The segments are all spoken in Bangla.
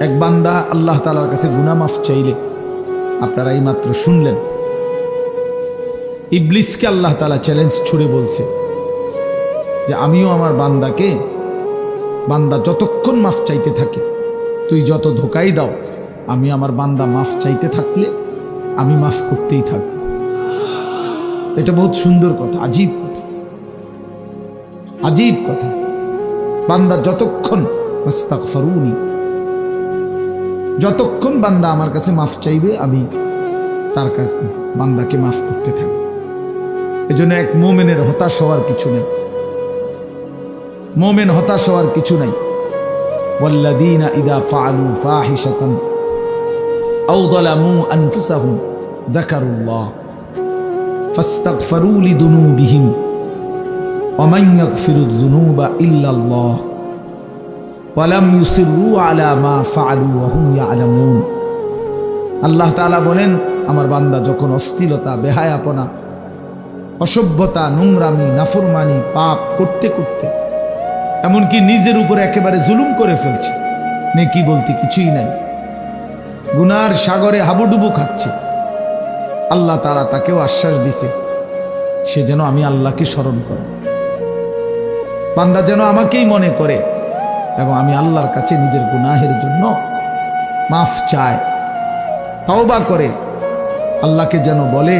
এক বান্দা আল্লাহ তাআলার কাছে গুনাহ মাফ চাইলে, আপনারা এই মাত্র শুনলেন, ইবলিসকে আল্লাহ তাআলা চ্যালেঞ্জ ছুড়ে বলছে যে আমিও আমার বান্দাকে, বান্দা যতক্ষণ মাফ চাইতে থাকে, তুই যত ধোকাই দাও, আমি আমার বান্দা মাফ চাইতে থাকলে আমি মাফ করতেই থাকব। এটা বহুত সুন্দর কথা, আজীব কথা, আজীব কথা। বান্দা যতক্ষণ আস্তাগফিরুনি, যতক্ষণ বান্দা আমার কাছে মাফ চাইবে, আমি তার কাছে বান্দাকে মাফ করতে থাকব। এজন্য এক মুমিনের হতাশ হওয়ার কিছু নেই, মুমিন হতাশ হওয়ার কিছু নাই। ওয়াল্লাযীনা ইযা ফাআলু ফাহিশাতান আও যালামু আনফুসাহুম যাকারুল্লাহ ফাস্তাগফিরু লিযুনুবিহিম ওয়া মান ইয়াগফিরুয যুনুবা ইল্লাল্লাহ ওয়া লাম ইউসিররু আলা মা ফাআলু ওয়া হুম ইয়ালামুন। আল্লাহ তাআলা বলেন, আমার বান্দা যখন অশ্লীলতা, বেহায়াপনা, অসভ্যতা, নোংরামি, নাফরমানি, পাপ করতে করতে এমনকি নিজের উপরে একেবারে জুলুম করে ফেলছে, নেকি বলতে কিছুই নাই, গুনার সাগরে হাবুডুবু খাচ্ছে, আল্লাহ তাআলা তাকেও আশ্বাস দিছে সে যেন আমি আল্লাহকে স্মরণ করে, বান্দা যেন আমাকেই মনে করে এবং আমি আল্লাহর কাছে নিজের গুনাহের জন্য মাফ চায়, তওবা করে, আল্লাহকে যেন বলে,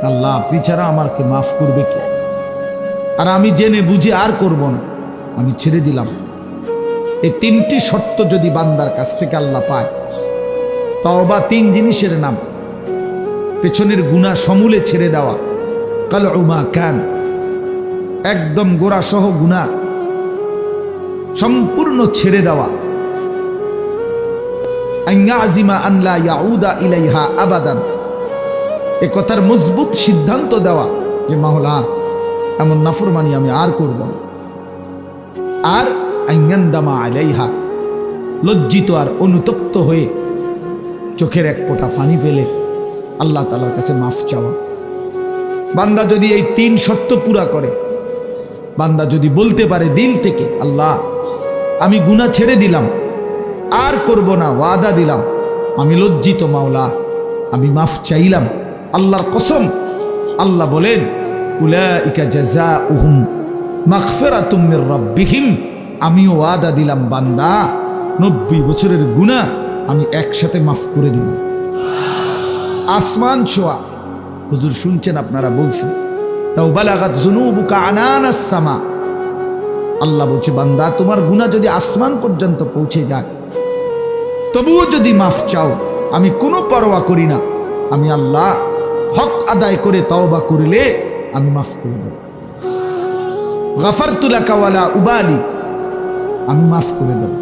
আল্লাহ আপনি ছাড়া আমাকে মাফ করবে কে? আর আমি জেনে বুঝে আর করব না, আমি ছেড়ে দিলাম। এই তিনটি শর্ত যদি বান্দার কাছ থেকে আল্লাহ পায়, তওবা তিন জিনিসের নাম। পেছনের গুনাহ সমূলে ছেড়ে দেওয়া, কালউ মা কান, একদম গোড়া সহ গুনাহ সম্পূর্ণ ছেড়ে দেওয়া, আইয়াজিমা আন লা ইয়াউদা ইলাইহা আবাদান, এ কথার মজবুত সিদ্ধান্ত দেওয়া যে মাওলা এমন নাফরমানি আমি আর করব না। আর আইয়ান্দামা আলাইহা, লজ্জিত আর অনুতপ্ত হয়ে চোখের এক ফোঁটা পানি পেলে আল্লাহ তাআলার কাছে মাফ চাওয়া। বান্দা যদি এই তিন শর্ত পুরা করে, বান্দা যদি বলতে পারে দিল থেকে, আল্লাহ আমি গুনাহ ছেড়ে দিলাম, আর করব না, ওয়াদা দিলাম, আমি লজ্জিত মাওলা, আমি মাফ চাইলাম, আল্লাহর কসম, আল্লাহ বলেন উলাইকা জাযাউহুম মাগফিরাতুম মির রাব্বিহিম, আমিও ওয়াদা দিলাম বান্দা 90 বছরের গুনাহ আমি একসাথে মাফ করে দিলাম। আসমান ছোঁয়া, হুজুর শুনছেন, আপনারা বলছেন লাউ বালাগাত যুনুবুকা আনানাস সামা, আল্লাহ বলছে বান্দা তোমার গুনাহ যদি আসমান পর্যন্ত পৌঁছে যায়, তবুও যদি মাফ চাও, আমি কোনো পরোয়া করি না, আমি আল্লাহ হক আদায় করে তওবা করলে আমি মাফ করে দেব। গাফারতু লাকা ওয়ালা উবালি, আমি মাফ করে দেব।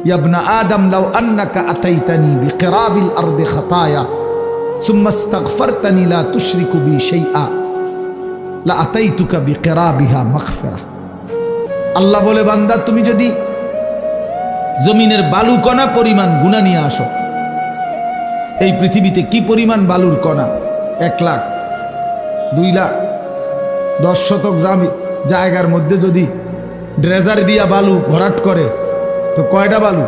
ইয়া ইবনা আদম লাউ আন্নাকা আতাইতানি বিকিরাবিল আরদি খাতায়া সুম্মা ইস্তাগফারতানি লা তুশরিকু বি শাইআ লা আতাইতুকা বিকিরাবিহা মাগফিরা। আল্লাহ বলে বান্দা তুমি যদি জমিনের বালু কণা পরিমাণ গুনাহ নিয়ে আসো, এই পৃথিবীতে কি পরিমাণ বালুর কণা, 1 লাখ, 2 লাখ, 10 শতক জায়গার মধ্যে যদি ড্রেজার দিয়া বালু ভরাট করে, তো কয়টা বালু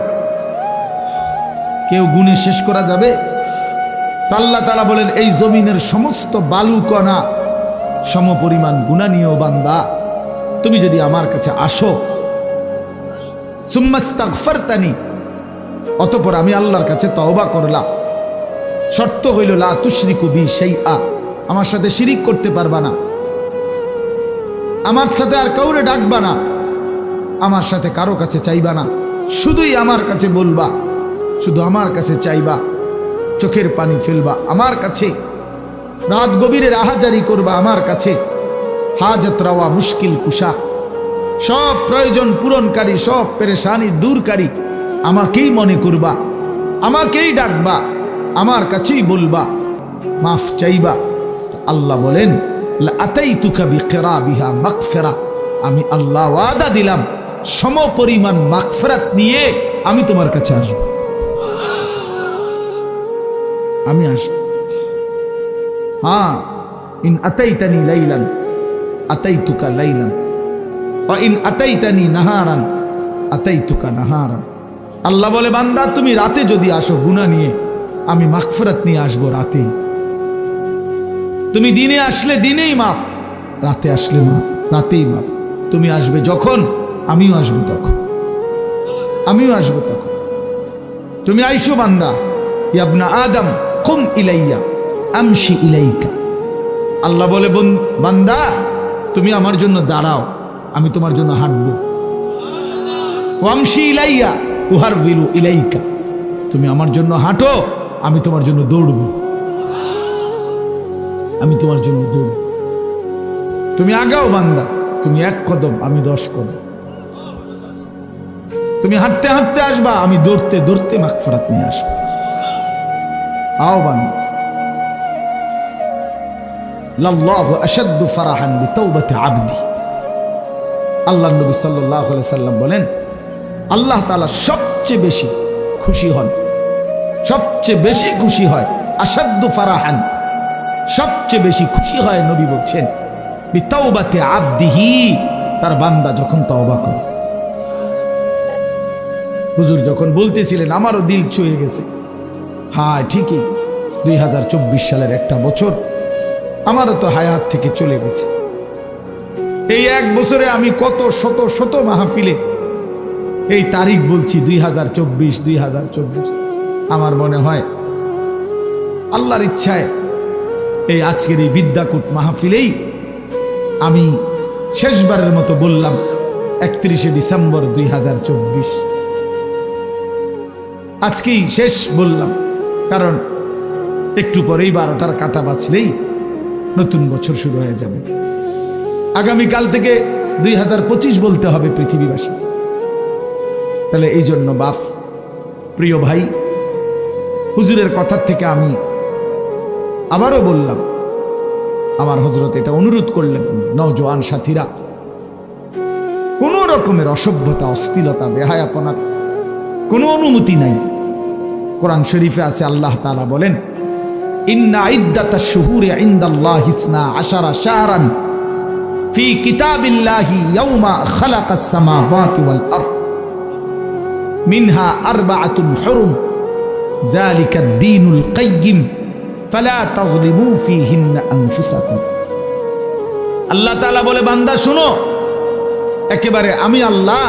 কেউ গুণে শেষ করা যাবে? আল্লাহ তাআলা বলেন এই জমিনের সমস্ত বালু কণা সম পরিমাণ গুনাহ নিয়েও বান্দা তুমি যদি আমার কাছে আসো, সুম্মা ইস্তাগফারতানি, অতঃপর আমি আল্লাহর কাছে তওবা করলাম, শর্ত হইল লা তুশরিকু বি শাইআ, আমার সাথে শিরিক করতে পারবা না, আমার সাথে আর কাউরে ডাকবা না, আমার সাথে কারো কাছে চাইবা না, শুধুই আমার কাছে বলবা, শুধু আমার কাছে চাইবা, চোখের পানি ফেলবা আমার কাছে, রাত গভীরে আহাজারি করবা আমার কাছে, হাজত রাওয়া, মুশকিল কুশা, সব প্রয়োজন পূরণকারী, সব পেরেশানি দূরকারী আমাকেই মনে করবা, আমাকেই ডাকবা, আমার কাছেই বলবা, মাফ চাইবা। আল্লাহ বলেন লা আতাইতুকা বিকিরাবিহা মাগফিরা, আমি আল্লাহ ওয়াদা দিলাম সম পরিমাণ মাগফিরাত নিয়ে আমি তোমার কাছে আসব, আমি আসব। হ্যাঁ, ইন আতাইতানি লাইলান আতাইতুকা লাইলান ওয়া ইন আতাইতানি নাহারান আতাইতুকা নাহারান, আল্লাহ বলে বান্দা তুমি রাতে যদি আসো গুনাহ নিয়ে, আমি মাগফিরাত নিয়ে আসবো রাতেই। তুমি দিনে আসলে দিনেই মাফ, রাতে আসলে রাতেই মাফ। তুমি আসবে যখন, আমিও আসবো তখন, আমিও আসবো তখন। তুমি আইসো বান্দা, ইয়া আদম কুম ইলাইয়া আমশি ইলাইকা। আল্লাহ বলে বান্দা তুমি আমার জন্য দাঁড়াও, আমি তোমার জন্য হাঁটবো। ওয়ামশি ইলাইয়া উহারবিলু ইলাইকা, তুমি আমার জন্য হাঁটো, আমি তোমার জন্য দৌড়বো, আমি তোমার জন্য দৌড়ব। তুমি আগাও বান্দা, তুমি 1 কদম, আমি 10 কদম। তুমি হাঁটতে হাঁটতে আসবা, আমি দৌড়তে দৌড়তে মাগফিরাত নিয়ে আসবো। আও বান্দা, লাল্লাহু আশাদ্দু ফারাহান বিতাওবাতি আবদি। আল্লাহ নবী সাল্লাল্লাহু আলাইহি সাল্লাম বলেন, আল্লাহ তাআলা সবচেয়ে বেশি খুশি হন, সবচেয়ে বেশি খুশি হয়, আশাদ্দু ফারাহান, সবচেয়ে বেশি খুশি হয় নবী বলছেন বিতাওবাতি আবদিহি, তার বান্দা যখন তওবা করে। হুজুর যখন বলতেছিলেন আমারও দিল ছুঁয়ে গেছে। হ্যাঁ ঠিকই, 2024 সালের একটা বছর আমারও তো হায়াত থেকে চলে গেছে। এই 1 বছরে আমি কত শত শত মাহফিলে এই তারিখ বলছি, 2024। আমার মনে হয় আল্লাহর ইচ্ছায় এই আজকের এই বিদ্যাকূট মাহফিলেই আমি শেষবারের মতো বললাম 31শে ডিসেম্বর 2024। আজকেই শেষ বললাম, কারণ একটু পরেই 12টার কাঁটা বাজলেই নতুন বছর শুরু হয়ে যাবে। আগামীকাল থেকে 2025 বলতে হবে পৃথিবীবাসী। তাহলে এই জন্য বাপ, প্রিয় ভাই, হুজুরের কথার থেকে আমি আবারও বললাম, আমার হযরত এটা অনুরোধ করলেন, নওজোয়ান সাথীরা, কোন রকমের অসভ্যতা, অশ্লীলতা, বেহায়াপনার কোনো অনুমতি নাই। কোরআন শরীফে আছে, আল্লাহ তাআলা বলেন, ইন্না ইদ্দাতাশ শুহুরি ইনদাল্লাহি 12 শাহরান ফি কিতাবিল্লাহি ইয়াওমা খালাকাস সামাওয়াতি ওয়াল আরদ মিনহা আরবাআতুন হুরুম যালিকাদ দীনুল কাইয়্যিম ফালা তাযলিমু ফীহিন্না আনফুসাকুম। আল্লাহ তাআলা বলে, বান্দা শুনো, একেবারে আমি আল্লাহ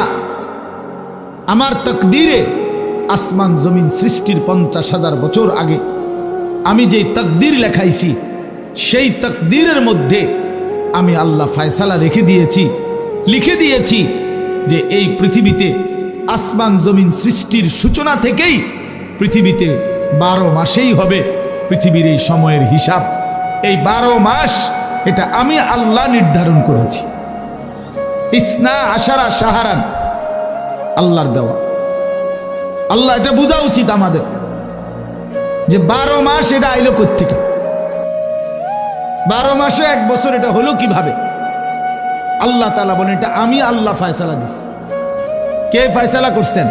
আমার তাকদীরে আসমান জমিন সৃষ্টির 50,000 বছর আগে আমি যেই তাকদীর লেখাইছি, সেই তাকদীরের মধ্যে আমি আল্লাহ ফয়সালা রেখে দিয়েছি, লিখে দিয়েছি যে এই পৃথিবীতে আসমান জমিন সৃষ্টির সূচনা থেকেই পৃথিবীতে 12 মাসেই হবে পৃথিবীর এই সময়ের হিসাব। এই 12 মাস এটা আমি আল্লাহ নির্ধারণ করেছি। 12 শাহরান আল্লাহর দেওয়া। আল্লাহ এটা বোঝা উচিত আমাদের যে 12 মাস এটা আইলো কোত্থেকে, 12 মাসে 1 বছর এটা হলো কিভাবে? আল্লাহ তাআলা বলেন, এটা আমি আল্লাহ ফয়সালা দিছি। কে ফয়সালা করছেন?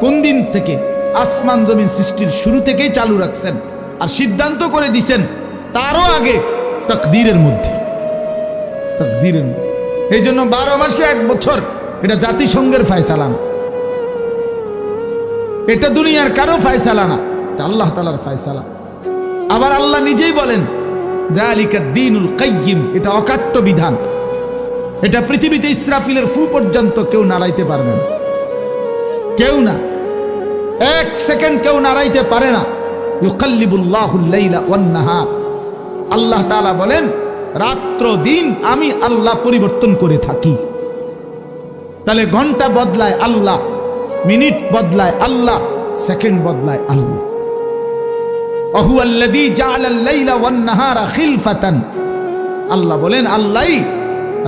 কোন দিন থেকে? আসমান জমিন সৃষ্টির শুরু থেকেই চালু রাখছেন, আর সিদ্ধান্ত করে দিছেন তারও আগে তাকদীরের মধ্যে, তাকদীরের মধ্যে। এই জন্য 12 মাসে 1 বছর এটা জাতিসংঘের ফয়সালা না, এটা দুনিয়ার কারো ফয়সালা না, এটা আল্লাহ তাআলার ফয়সালা। আবার আল্লাহ নিজেই বলেন, যালিকাদ দীনুল কাইয়্যিম, এটা অকাট্য বিধান। এটা পৃথিবীতে ইসরাফিলের ফু পর্যন্ত কেউ নাড়াইতে পারবে না, কেউ না, 1 সেকেন্ড কেউ নাড়াইতে পারে না। ইউকাল্লিবুল্লাহুল লাইলা ওয়ান নাহার, আল্লাহ তাআলা বলেন রাত্র দিন আমি আল্লাহ পরিবর্তন করে থাকি। তাহলে ঘন্টা বদলায় আল্লাহ, মিনিট বদলায় আল্লাহ, সেকেন্ড বদলায় আল্লাহ। ওয়াহুয়াল্লাযী জাআলাল লাইলা ওয়ান নাহারা খিলফাতান, আল্লাহ বলেন আল্লাহই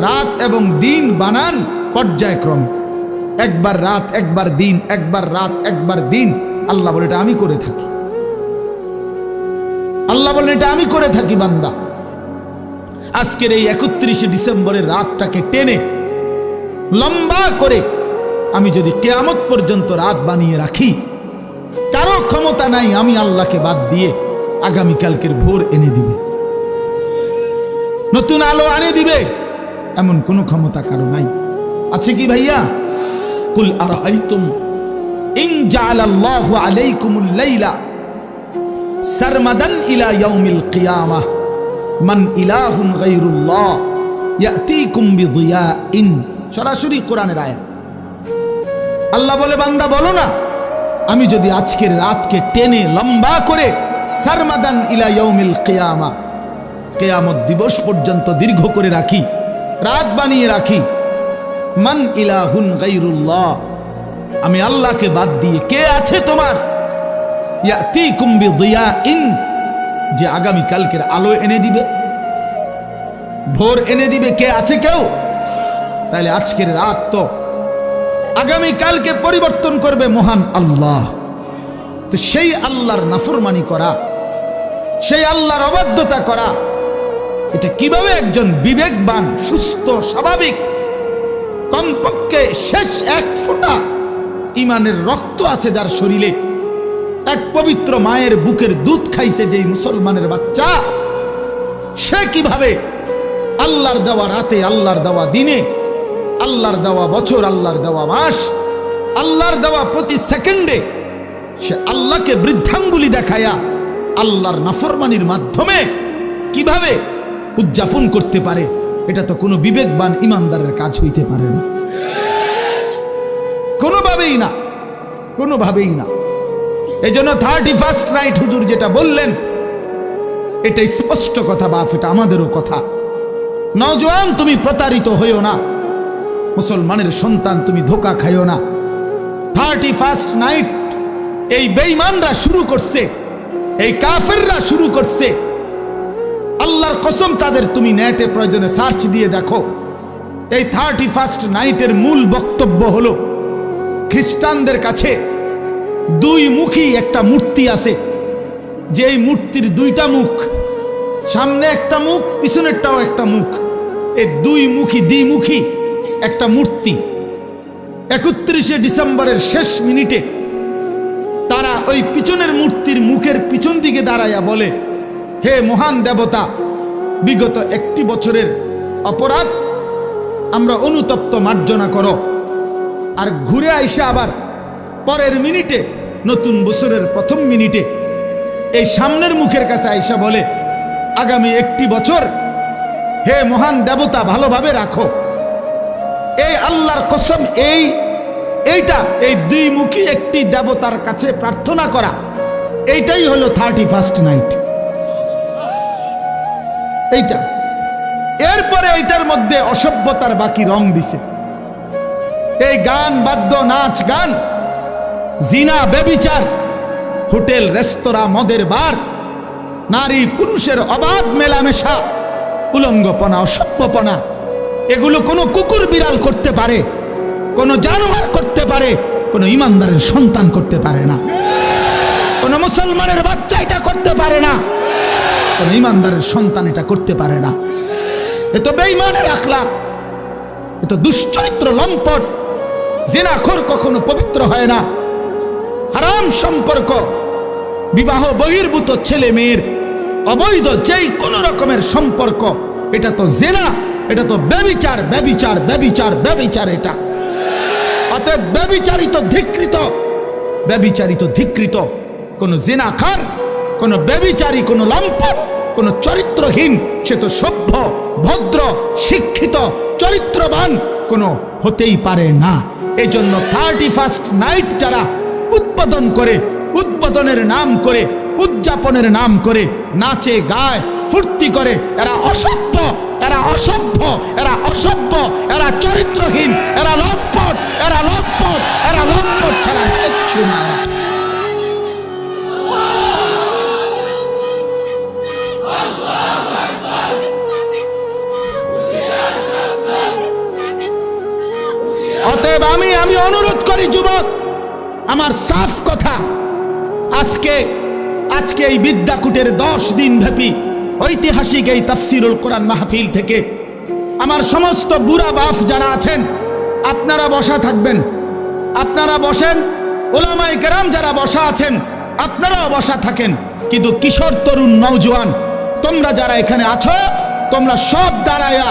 রাত এবং দিন বানান পর্যায়ক্রমে, একবার রাত একবার দিন, একবার রাত একবার দিন। আল্লাহ বলে এটা আমি করে থাকি, আল্লাহ বলেন এটা আমি করে থাকি। বান্দা আজকের এই 31শে ডিসেম্বরের রাতটাকে টেনে লম্বা করে আমি যদি কিয়ামত পর্যন্ত রাত বানিয়ে রাখি, কারো ক্ষমতা নাই আমি আল্লাহকে বাদ দিয়ে আগামীকালকের ভোর এনে দিবে, নতুন আলো আনে দিবে, এমন কোনো ক্ষমতা কারো নাই। আছে কি ভাইয়া? কুল আরাআইতুম ইন জাআলাল্লাহু আলাইকুমুল লাইলা সারমাদান ইলা ইয়াউমিল কিয়ামাহ মান ইলাহুন গায়রুল্লাহ ইয়াতিকুম বিদিয়াইন। সরাসরি কোরআনের আয়াত। আল্লাহ বলে, বান্দা বলো না, আমি যদি আজকের রাতকে টেনে লম্বা করে সারমাদান ইলা ইয়াউমিল কিয়ামা, কিয়ামত দিবস পর্যন্ত দীর্ঘ করে রাখি, রাত বানিয়ে রাখি, মান ইলাহুন গায়রুল্লাহ, আমি আল্লাহকে বাদ দিয়ে কে আছে তোমার, ইয়াতিকুম বিদিয়াইন, যে আগামী কালকের আলো এনে দিবে, ভোর এনে দিবে, কে আছে কেউ? তাহলে আজকের রাত তো আগামী কালকে পরিবর্তন করবে মহান আল্লাহ। তো সেই আল্লাহর নাফরমানি করা, সেই আল্লাহর অবাধ্যতা করা, এটা কিভাবে একজন বিবেকবান, সুস্থ, স্বাভাবিক, কমপক্ষে শেষ এক ফোঁটা ইমানের রক্ত আছে যার শরীরে, এক পবিত্র মায়ের বুকের দুধ খাইছে যেই মুসলমানের বাচ্চা, সে কিভাবে আল্লাহর দেওয়া রাতে, আল্লাহর দেওয়া দিনে, আল্লাহর দেওয়া বছর, আল্লাহর দেওয়া মাস, আল্লাহর দেওয়া প্রতি সেকেন্ডে সে আল্লাহকে বৃদ্ধাঙ্গুলি দেখায়া আল্লাহর নাফরমানির মাধ্যমে কিভাবে উদযাপন করতে পারে? এটা তো কোনো বিবেকবান ইমানদারের কাজ হইতে পারে না, কোনোভাবেই না, কোনোভাবেই না। এই জন্য 31st নাইট হুজুর যেটা বললেন, এটা স্পষ্ট কথা বাপ, এটা আমাদেরও কথা। নওজোয়ান, তুমি প্রতারিত হইও না, মুসলমানের সন্তান তুমি ধোকা খাইও না। 31st নাইট এই বেঈমানরা শুরু করছে, এই কাফেররা শুরু করছে। আল্লাহর কসম, তাদের তুমি নেটে প্রয়োজনে সার্চ দিয়ে দেখো। এই 31st নাইটের মূল বক্তব্য হলো, খ্রিস্টানদের কাছে দুই মুখী একটা মূর্তি আছে, যে এই মূর্তির দুইটা মুখ, সামনে একটা মুখ, পিছনেরটাও একটা মুখ, এই দুই মুখী, দ্বিমুখী একটা মূর্তি। 31শে ডিসেম্বরের শেষ মিনিটে তারা ওই পিছনের মূর্তির মুখের পিছন দিকে দাঁড়াইয়া বলে, হে মহান দেবতা, বিগত 1 বছরের অপরাধ আমরা অনুতপ্ত মার্জনা করো। আর ঘুরে আইসা আবার পরের মিনিটে, নতুন বছরের প্রথম মিনিটে এই সামনের মুখের কাছে আইসা বলে, আগামী 1 বছর হে মহান দেবতা ভালোভাবে রাখো। এই আল্লাহর কসম, এইটা এই দুইমুখী একটি দেবতার কাছে প্রার্থনা করা, এইটাই হলো 31st নাইট। এইটা এরপরে এইটার মধ্যে অসভ্যতার বাকি রং দিছে। এই গান, বাদ্য, নাচ, গান, জিনা, ব্যভিচার, হোটেল, রেস্তোরাঁ, মদের বার, নারী পুরুষের অবাধ মেলামেশা, উলঙ্গপনা, অসভ্যপনা, এগুলো কোনো কুকুর বিড়াল করতে পারে, কোনো জানোয়ার করতে পারে, কোনো ইমানদারের সন্তান করতে পারে না, কোনো মুসলমানের বাচ্চা এটা করতে পারে না, কোনো ইমানদারের সন্তান এটা করতে পারে না। এ তো বেঈমানের আখলাক, এ তো দুশ্চরিত্র, লম্পট। জিনাখোর কখনো পবিত্র হয় না। হারাম সম্পর্ক, বিবাহ বহির্ভূত ছেলে মেয়ের অবৈধ যেই কোনো রকমের সম্পর্ক, এটা তো জিনা, এটা তো ব্যভিচার, ব্যভিচার, ব্যভিচার, ব্যভিচার। এটা অতএব ব্যভিচারিত, ধিক্কৃত, ব্যভিচারিত, ধিক্কৃত কোন জিনাখার, কোন ব্যভিচারী, কোন লম্পট, কোন চরিত্রহীন, সে তো সভ্য, ভদ্র, শিক্ষিত, চরিত্রবান কোন হতেই পারে না। এই জন্য 31st নাইট যারা উদ্বোধন করে, উদ্বোধনের নাম করে, উদযাপনের নাম করে নাচে, গায়, ফুর্তি করে, এরা অসভ্য, এরা অসভ্য, এরা অসভ্য, এরা চরিত্রহীন, এরা লম্পট, এরা লম্পট, এরা লম্পট ছাড়া কিচ্ছু না। অতএব আমি অনুরোধ করি যুবক, আমার সাফ কথা, আজকে এই বিদ্যাকুটের 10 দিন ব্যাপী ঐতিহাসিক এই তাফসিরুল কোরআন মাহফিল থেকে আমার সমস্ত বুড়া বাপ যারা আছেন, আপনারা বসা থাকবেন, আপনারা বসেন। ওলামায়ে কেরাম যারা বসা আছেন, আপনারাও বসা থাকেন। কিন্তু কিশোর, তরুণ, নওজোয়ান, তোমরা যারা এখানে আছো, তোমরা সব দাঁড়ায়া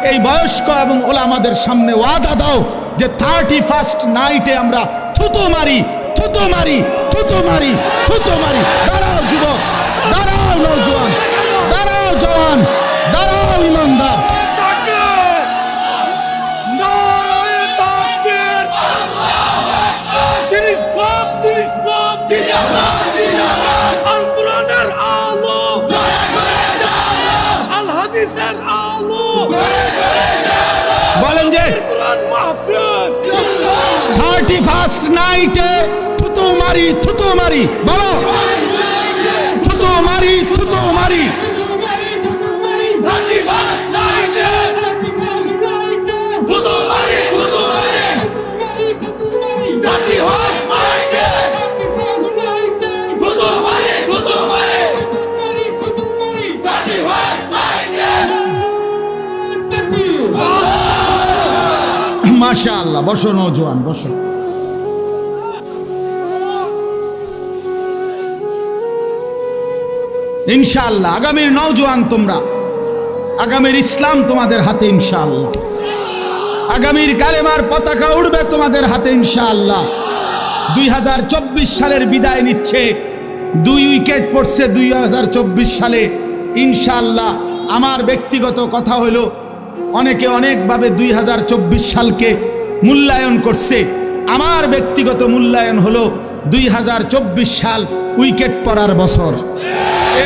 এই বয়স্ক এবং ওলামাদের সামনে ওয়াদা দাও যে 31st নাইটে আমরা থুতু মারি, থুতু মারি, থুতু মারি, থুতু মারি। দাঁড়াও যুবক, দাঁড়াও নওজোয়ান, দাঁড়াও জওয়ান, দাঁড়াও ইমানদার। আল কোরআনের আলো, আল হাদিসের আলো, বলেন যে কোরআন মাহফিল 31st নাইটে থুতু মারি, থুতু মারি, বলো থুতু মারি, থুতু মারি। মাশাআল্লাহ, বসো নওজোয়ান, বসো। ইনশাআল্লাহ আগামীর নওজোয়ান তোমরা, আগামীর ইসলাম তোমাদের হাতে ইনশাআল্লাহ। আগামীর কালেমার পতাকা উড়বে তোমাদের হাতে ইনশাআল্লাহ। 2024 সালের বিদায় নিচ্ছে, 2 উইকেট পড়ছে 2024 সালে ইনশাআল্লাহ। আমার ব্যক্তিগত কথা হলো, অনেকে অনেকভাবে 2024 সালকে মূল্যায়ন করছে। আমার ব্যক্তিগত মূল্যায়ন হলো 2024 সাল উইকেট পড়ার বছর।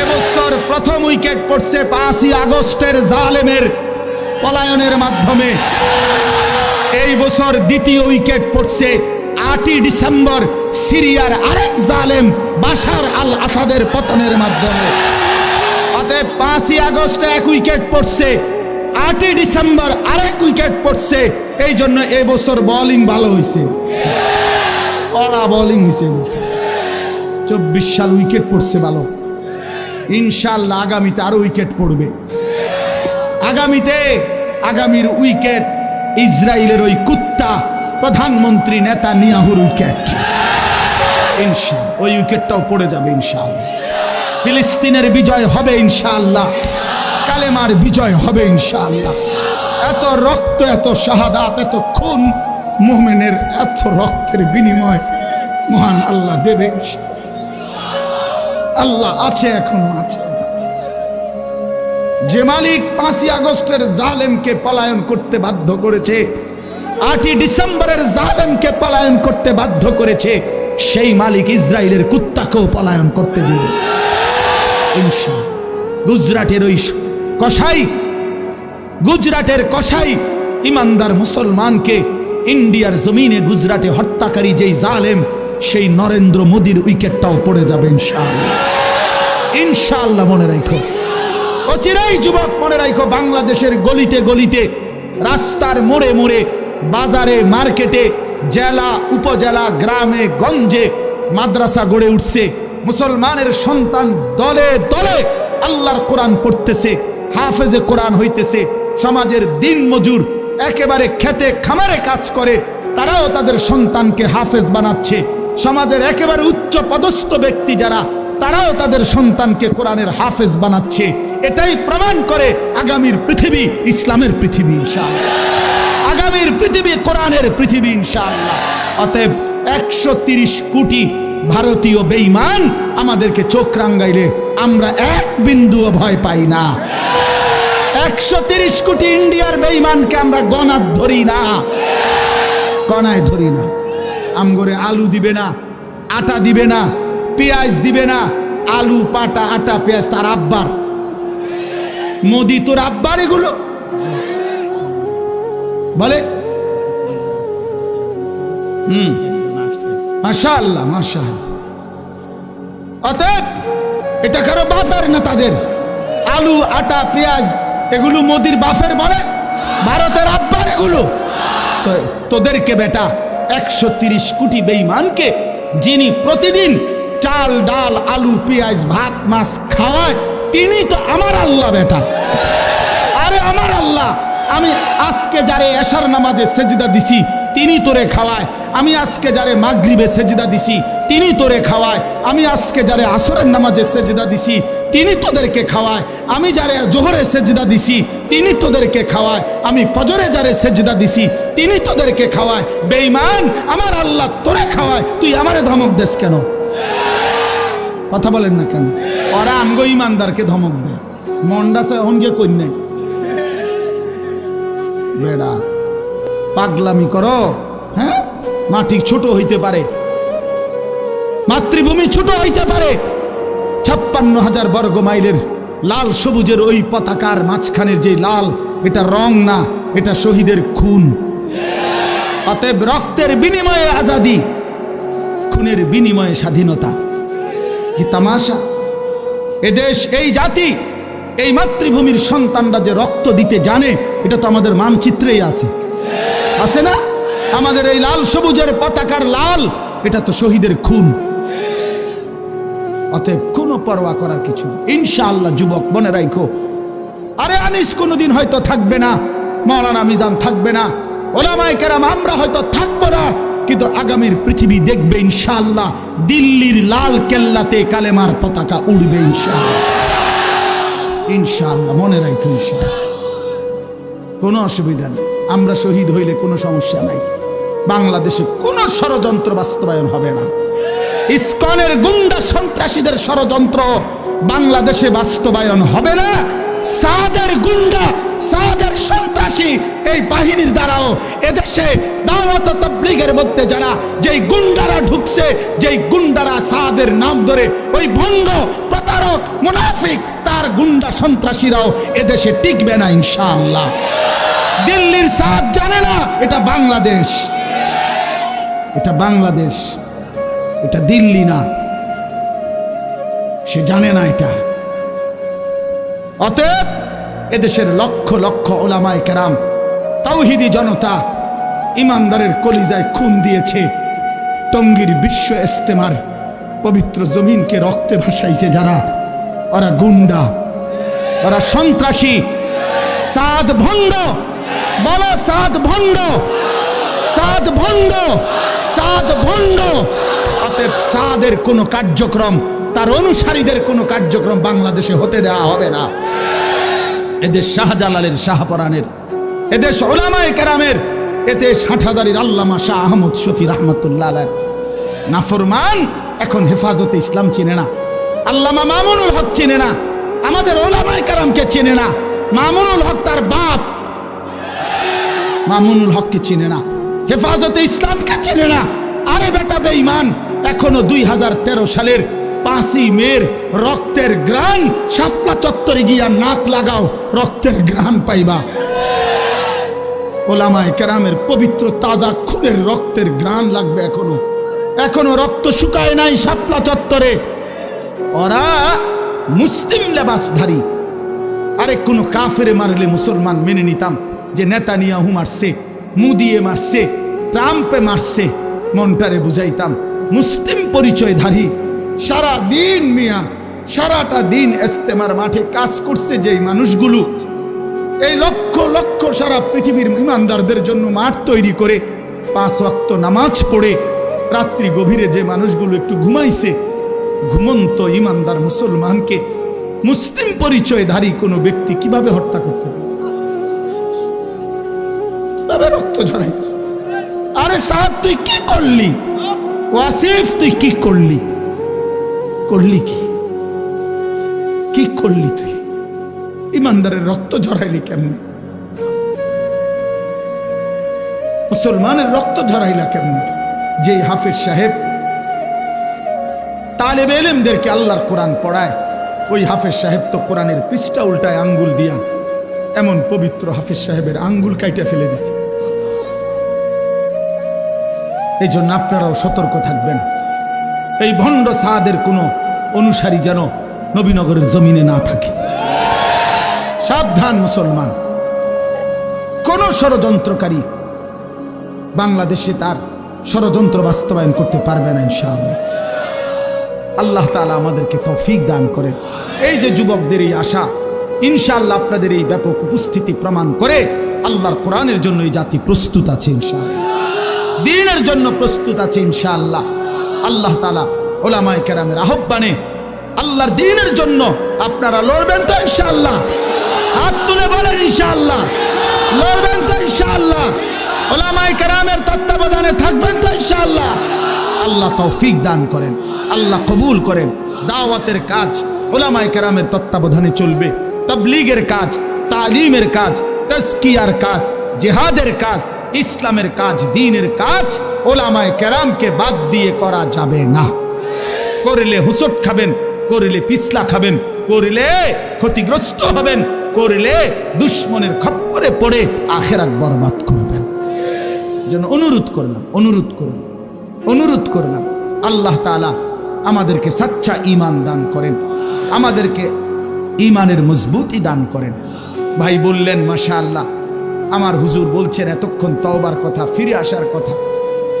এবছর প্রথম উইকেট পড়ছে 5ই আগস্টের জালেমের পলায়নের মাধ্যমে। এই বছর দ্বিতীয় উইকেট পড়ছে 8ই ডিসেম্বর সিরিয়ার আরেক জালেম বাশার আল আসাদের পতনের মাধ্যমে। অতএব 5ই আগস্টে 1 উইকেট পড়ছে, 8ই ডিসেম্বর আরেক উইকেট পড়ছে। এই জন্য এবছর বোলিং ভালো হয়েছে, কড়া বোলিং হয়েছে। 24 সাল উইকেট পড়ছে ভালো। ইনশাআল্লাহ আগামীতে আরো উইকেট পড়বে। আগামীর উইকেট ইসরায়েলের ওই কুত্তা প্রধানমন্ত্রী নেতানিয়াহুর উইকেট। ইনশাআল্লাহ ওই উইকেটটাও পড়ে যাবে ইনশাআল্লাহ। ফিলিস্তিনের বিজয় হবে ইনশাআল্লাহ, কালেমার বিজয় হবে ইনশাআল্লাহ। এত রক্ত, এত শাহাদাত, এত খুন, মুমিনের এত রক্তের বিনিময় মহান আল্লাহ দেবে। আল্লাহ আছে, এখনো আছে। যে মালিক 5ই আগস্টের জালেমকে পলায়ন করতে বাধ্য করেছে, 8ই ডিসেম্বরের জালেমকে পলায়ন করতে বাধ্য করেছে, সেই মালিক ইসরায়েলের কুত্তাকেও পলায়ন করতে দিবে ইনশাআল্লাহ। গুজরাটের কসাই ইমানদার মুসলমানকে ইন্ডিয়ার জমিনে গুজরাটে হত্যাকারী যেই জালেম, সেই নরেন্দ্র মোদীর উইকেটটাও পড়ে যাবে ইনশাআল্লাহ। ইনশাআল্লাহ মনে রাখো, অচিরেই যুবক মনে রাখো, বাংলাদেশের গলিতে গলিতে, রাস্তার মোড়ে মোড়ে, বাজারে, মার্কেটে, জেলা, উপজেলা, গ্রামে গঞ্জে মাদ্রাসা গড়ে উঠছে। মুসলমানের সন্তান দলে দলে আল্লাহর কোরআন পড়তেছে, হাফেজে কোরআন হইতেছে। সমাজের দিন মজুর একেবারে খেতে খামারে কাজ করে, তারাও তাদের সন্তানকে হাফেজ বানাচ্ছে। সমাজের একেবারে উচ্চ পদস্থ ব্যক্তি যারা, তারাও তাদের সন্তানকে কোরআনের হাফেজ বানাচ্ছে। এটাই প্রমাণ করে আগামীর পৃথিবী ইসলামের পৃথিবী ইনশাআল্লাহ, আগামীর পৃথিবী কোরআনের পৃথিবী ইনশাআল্লাহ। অতএব 130 কোটি ভারতীয় বেঈমান আমাদেরকে চোখ রাঙ্গাইলে আমরা এক বিন্দুও ভয় পাই না। 130 কোটি ইন্ডিয়ার বেঈমানকে আমরা গণাত ধরি না, গণায় ধরি না। আমগরে আলু দিবে না, আটা দিবে না, পেঁয়াজ দিবে না। আলু, পাটা, আটা, পেঁয়াজ তার আব্বার। মোদি তোর আব্বার এগুলো বলে। মাশাআল্লাহ, মাশাআল্লাহ। অতএব এটা কারো বাপের না, তাদের আলু, আটা, পেঁয়াজ এগুলো মোদির বাপের বলে, ভারতের আব্বার এগুলো। তোদেরকে বেটা 130 কোটি বেঈমানকে যিনি প্রতিদিন চাল, ডাল, আলু, পেঁয়াজ, ভাত, মাছ খাওয়ায়, তিনি তো আমার আল্লাহ বেটা। আরে আমার আল্লাহ, আমি আজকে যারে এশার নামাজে সেজদা দিছি তিনি তোরে খাওয়ায়। আমি আজকে যারে মাগরিবে সেজদা দিছি তিনি তোরে খাওয়ায়। আমি আজকে যারে আসরের নামাজে সেজদা দিছি তিনি তোদেরকে খাওয়ায়। আমি যারে জোহরে সেজদা দিছি তিনি তোদেরকে খাওয়ায়। আমি ফজরে যারে সেজদা দিছি তিনি তোদেরকে খাওয়ায়। বেঈমান, আমার আল্লাহ তোরে খাওয়ায়, তুই আমারে ধমক দেস কেন? কথা বলেন না কেন? ওরা আমগো ইমানদারকে ধমক দেয়। মন্ডাসে অঙ্গে কন্যা বেড়া পাগলামি করো। হ্যাঁ, মাটি ছোট হইতে পারে, মাতৃভূমি ছোট হইতে পারে, 56,000 বর্গ মাইলের লাল সবুজের ওই পতাকার মাঝখানের যে লাল, এটা রং না, এটা শহীদের খুন। অতএব রক্তের বিনিময়ে আজাদি, খুনের বিনিময়ে স্বাধীনতা। কি তামাশা! এদেশ, এই জাতি, এই মাতৃভূমির সন্তানরা যে রক্ত দিতে জানে, এটা তো আমাদের মানচিত্রেই আছে, আছে না? আমাদের এই লাল সবুজের পতাকার লাল, এটা তো শহীদের খুন। অতএব কোনো পরোয়া করার কিছু নেই। ইনশাআল্লাহ যুবক মনে রাখো, আরে আনিস কোনোদিন হয়তো থাকবে না, মাওলানা মিজান থাকবে না, ওলামায়ে কেরাম আমরা হয়তো থাকবো না, কিন্তু আগামীর পৃথিবী দেখবে ইনশাআল্লাহ দিল্লির লাল কেল্লাতে কালেমার পতাকা উড়বে ইনশাআল্লাহ। ইনশাআল্লাহ মনে রাখো, ইনশাআল্লাহ কোনো অসুবিধা নেই। আমরা শহীদ হইলে কোনো সমস্যা নাই। বাংলাদেশে কোনো ষড়যন্ত্র বাস্তবায়ন হবে না। ইসকনের গুন্ডা সন্ত্রাসীদের ষড়যন্ত্র বাংলাদেশে বাস্তবায়ন হবে না। সাদের গুন্ডা, সাদের সন্ত্রাসী এই বাহিনীর দ্বারাও এদেশে দাওয়াত ও তাবলীগের মধ্যে যারা যেই গুন্ডারা ঢুকছে, যেই গুন্ডারা সাদের নাম ধরে, ওই ভণ্ড প্রতারক মুনাফিক তার গুন্ডা সন্ত্রাসীরাও এদেশে টিকবে না ইনশাআল্লাহ। দিল্লির সাদ জানে না এটা বাংলাদেশ, এটা বাংলাদেশ, এটা দিল্লি না, সে জানে না এটা। অতএব এদেশের লক্ষ লক্ষ ওলামায়ে কেরাম, তাওহীদি জনতা, ইমানদারের কলিজায় খুন দিয়েছে। টঙ্গীর বিশ্ব ইজতেমার পবিত্র জমিনকে রক্তে ভাসাইছে যারা, ওরা গুন্ডা, ওরা সন্ত্রাসী। সাদ ভণ্ড, বলো সাদ ভণ্ড, সাদ ভণ্ড, সাদ ভণ্ড। অতএব সাদের কোনো কার্যক্রম, তার অনুসারীদের কোনো কার্যক্রম বাংলাদেশে হতে দেওয়া হবে না। এদেশ শাহজালালের, শাহপরানের, এদেশ ওলামায়ে কেরামের, এদেশ হাটহাজারীর আল্লামা শাহ আহমদ শফি রহমতুল্লাহ আলাইহির নাফরমান এখন হেফাজতে ইসলাম চিনে না, আল্লামা মামুনুল হক চিনে না, আমাদের ওলামায়ে কেরামকে চিনে না, মামুনুল হক তার বাপ মামুনুল হককে চিনে না, হেফাজতে ইসলামকে চিনে না। আরে বেটা বেঈমান, এখনো 2013 সালের 5ই মের রক্তের গ্রান শাপলা চত্বরে গিয়া নাক লাগাও, রক্তের গ্রান পাইবা। ওলামায়ে কেরামের পবিত্র তাজা খুনের রক্তের গ্রান লাগবে। এখনো এখনো রক্ত শুকায় নাই শাপলা চত্বরে। ওরা মুসলিম লেবাসধারী। আরে কোনো কাফেরে মারলে মুসলমান মেনে নিতাম, যে নেতানিয়াহু মারছে, মুদিয়ে মারছে, ট্রাম্পে মারছে, মনটারে বুঝাইতাম। মুসলিম পরিচয়ধারী সারা দিন মিয়া, সারাটা দিন ইজতেমার মাঠে কাজ করছে যেই মানুষগুলো, এই লক্ষ লক্ষ সারা পৃথিবীর ইমানদারদের জন্য মাঠ তৈরি করে 5 ওয়াক্ত নামাজ পড়ে রাত্রি গভীরে যে মানুষগুলো একটু ঘুমাইছে, ঘুমন্ত ইমানদার মুসলমানকে মুসলিম পরিচয়ধারী কোনো ব্যক্তি কিভাবে হত্যা করতে পারে? কিভাবে রক্ত ঝরাইতে? আরে সাদ তুই কি করলি? ওয়াসিফ তুই কি করলি? করলি কি? কি করলি তুই? ইমানদারের রক্ত ঝরাইলি কেমন? মুসলমানের রক্ত ঝরাইলা কেমন? যে হাফেজ সাহেব তালেবে ইলমদেরকে আল্লাহর কোরআন পড়ায়, ওই হাফেজ সাহেব তো কোরআনের পৃষ্ঠা উল্টায় আঙ্গুল দিয়া, এমন পবিত্র হাফেজ সাহেবের আঙ্গুল কাইটা ফেলে দিছে। এই জন্য আপনারাও সতর্ক থাকবেন, এই ভণ্ড সাদের কোনো অনুসারী যেন নবীনগরের জমিনে না থাকে। সাবধান মুসলমান, কোন ষড়যন্ত্রকারী বাংলাদেশে তার ষড়যন্ত্র বাস্তবায়ন করতে পারবে না ইনশাআল্লাহ। আল্লাহ তাআলা আমাদেরকে তৌফিক দান করে। এই যে যুবকদের এই আশা, ইনশাআল্লাহ আপনাদের এই ব্যাপক উপস্থিতি প্রমাণ করে আল্লাহর কোরআনের জন্য এই জাতি প্রস্তুত আছে ইনশাআল্লাহ, দ্বীনের জন্য প্রস্তুত আছে ইনশাআল্লাহ। আল্লাহ তাআলা উলামায়ে কেরামের আহ্বানে আল্লাহর দ্বীনের জন্য আপনারা লড়বেন তো ইনশাআল্লাহ? হাত তুলে বলেন ইনশাআল্লাহ। লড়বেন তো ইনশাআল্লাহ? উলামায়ে কেরামের তত্ত্বাবধানে থাকবেন তো ইনশাআল্লাহ? আল্লাহ তৌফিক দান করেন, আল্লাহ কবুল করেন। দাওয়াতের কাজ উলামায়ে কেরামের তত্ত্বাবধানে চলবে, তাবলীগের কাজ, তালিমের কাজ, তাজকিয়ার কাজ, জিহাদের কাজ, ইসলামের কাজ, দ্বীনের কাজ উলামায়ে কেরামকে বাদ দিয়ে করা যাবে না। করলে হুসট খাবেন, করলে পিছলা খাবেন, করলে ক্ষতিগ্রস্ত হবেন, করলে দুশ্মনের খপ্পরে পড়ে আখিরাত বরবাদ করবেন। যেন অনুরোধ করলাম আল্লাহ তাআলা আমাদেরকে সচ্চা ঈমান দান করেন, আমাদেরকে ঈমানের মজবুতি দান করেন। ভাই বললেন মাশাআল্লাহ, আমার হুজুর বলছেন এতক্ষণ তওবার কথা, ফিরে আসার কথা।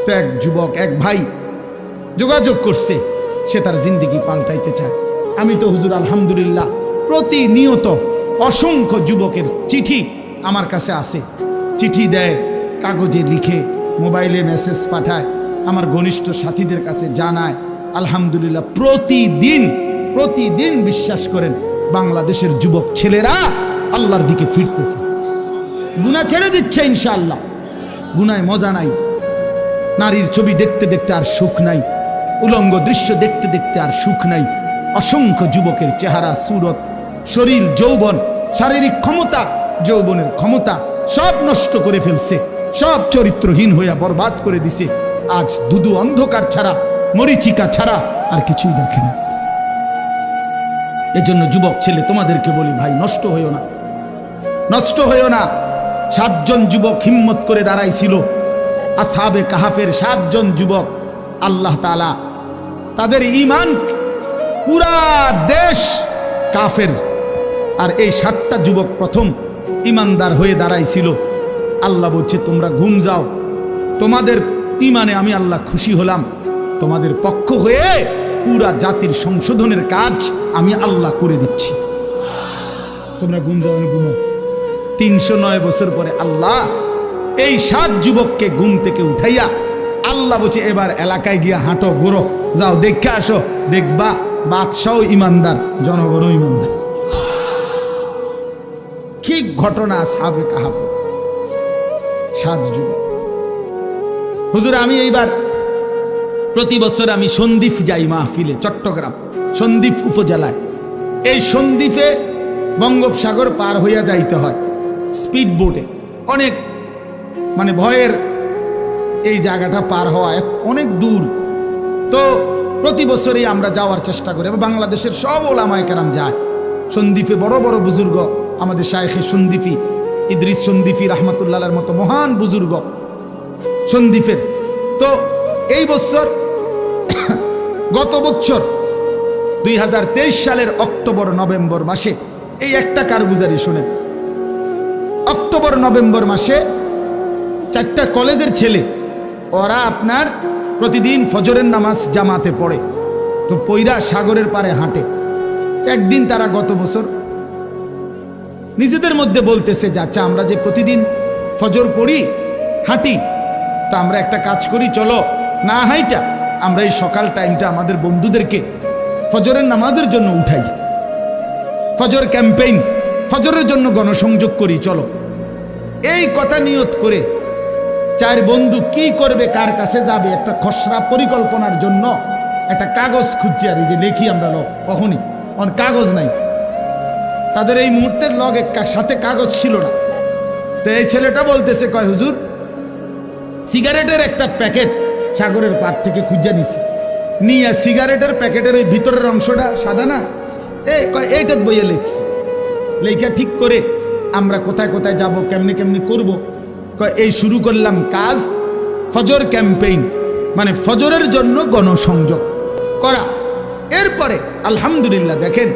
তো এক যুবক, এক ভাই যোগাযোগ করছে, সে তার জিন্দেগি পাল্টাইতে চায়। আমি তো হুজুর আলহামদুলিল্লাহ প্রতিনিয়ত অসংখ্য যুবকের চিঠি আমার কাছে আসে, চিঠি দেয়, কাগজে লিখে, মোবাইলে মেসেজ পাঠায়, আমার ঘনিষ্ঠ সাথীদের কাছে জানায়। আলহামদুলিল্লাহ প্রতিদিন বিশ্বাস করেন বাংলাদেশের যুবক ছেলেরা আল্লাহর দিকে ফিরতেছে, গুনাহ ছেড়ে দিচ্ছে ইনশাআল্লাহ। গুনায় মজা নাই, নারীর ছবি দেখতে দেখতে আর সুখ নাই, উলঙ্গ দৃশ্য দেখতে দেখতে আর সুখ নাই। অসংখ্য যুবকের চেহারা, সুরত, শরীর, যৌবন, শারীরিক ক্ষমতা, যৌবনের ক্ষমতা সব নষ্ট করে ফেলছে, সব চরিত্রহীন হইয়া বরবাদ করে দিছে। আজ দুদু অন্ধকার ছাড়া, মরিচিকা ছাড়া আর কিছুই দেখে না। এজন্য যুবক ছেলে তোমাদেরকে বলি, ভাই নষ্ট হইও না, নষ্ট হইও না। 7 জন যুবক হিম্মত করে দাঁড়াইছিল, আসহাবে কাহাফের 7 জন যুবক। আল্লাহ তাআলা তাদের ঈমান, পুরা দেশ কাফের, আর এই 7টা যুবক প্রথম ঈমানদার হয়ে দাঁড়াইছিল। আল্লাহ বলছে তোমরা ঘুম যাও, তোমাদের ঈমানে আমি আল্লাহ খুশি হলাম, তোমাদের পক্ষ হয়ে পুরা জাতির সংশোধনের কাজ আমি আল্লাহ করে দিচ্ছি। তোমরা ঘুম যাও, ঘুমো। 309 বছর পরে আল্লাহ এই 7 যুবককে ঘুম থেকে উঠাইয়া আল্লাহ বলছে এবার এলাকায় গিয়া হাঁটো, ঘুরো, যাও, দেখে আসো, দেখবা বাদশাহ ইমানদার, জনগণও ইমানদার। কি ঘটনা আসহাবে কাহাফ, 7 যুবক। হুজুর আমি এইবার প্রতি বছর আমি সন্দ্বীপ যাই মাহফিলে, চট্টগ্রাম সন্দ্বীপ উপজেলায়। এই সন্দ্বীপে বঙ্গোপসাগর পার হইয়া যাইতে হয় স্পিড বোটে, অনেক মানে ভয়ের এই জায়গাটা পার হওয়া অনেক দূর। তো প্রতি বছরই আমরা যাওয়ার চেষ্টা করি, বাংলাদেশের সব ওলামায়ে কেরাম যায় সন্দ্বীপে। বড় বড় বুজুর্গ, আমাদের শায়েখে সন্দ্বীপী ইদ্রিস সন্দ্বীপী রাহমাতুল্লাহর মতো মহান বুজুর্গ সন্দ্বীপের। তো এই বছর গত বছর 2023 সালের অক্টোবর নভেম্বর মাসে এই একটা কারগুজারি শুনেন। অক্টোবর নভেম্বর মাসে 4টা কলেজের ছেলে, ওরা আপনার প্রতিদিন ফজরের নামাজ জামাতে পড়ে, তো পইরা সাগরের পারে হাঁটে। একদিন তারা গত বছর নিজেদের মধ্যে বলতেছে, যাচ্ছা আমরা যে প্রতিদিন ফজর পড়ি, হাঁটি, তা আমরা একটা কাজ করি, চলো না হাইটা আমরা এই সকাল টাইমটা আমাদের বন্ধুদেরকে ফজরের নামাজের জন্য উঠাই, ফজর ক্যাম্পেইন, ফজরের জন্য গণসংযোগ করি, চলো। এই কথা নিয়ত করে 4 বন্ধু কি করবে, কার কাছে যাবে, একটা খসড়া পরিকল্পনার জন্য একটা কাগজ খুঁজছে, আর এই যে লেখি আমরা লোক, কখনই কাগজ নাই তাদের, এই মুহূর্তের লগে সাথে কাগজ ছিল না। তো এই ছেলেটা বলতেছে, কয় হুজুর সিগারেটের একটা প্যাকেট সাগরের পার থেকে খুঁজে নিছি, নিয়ে সিগারেটের প্যাকেটের ওই ভিতরের অংশটা সাদা না, এইটা বইয়ে লিখছি, লেখা ঠিক করে আমরা কোথায় কোথায় যাব, কেমনি কেমনি করব, এই শুরু করলাম কাজ, ফজর ক্যাম্পেইন, মানে ফজরের জন্য গণসংযোগ করা। এরপরে আলহামদুলিল্লাহ দেখেন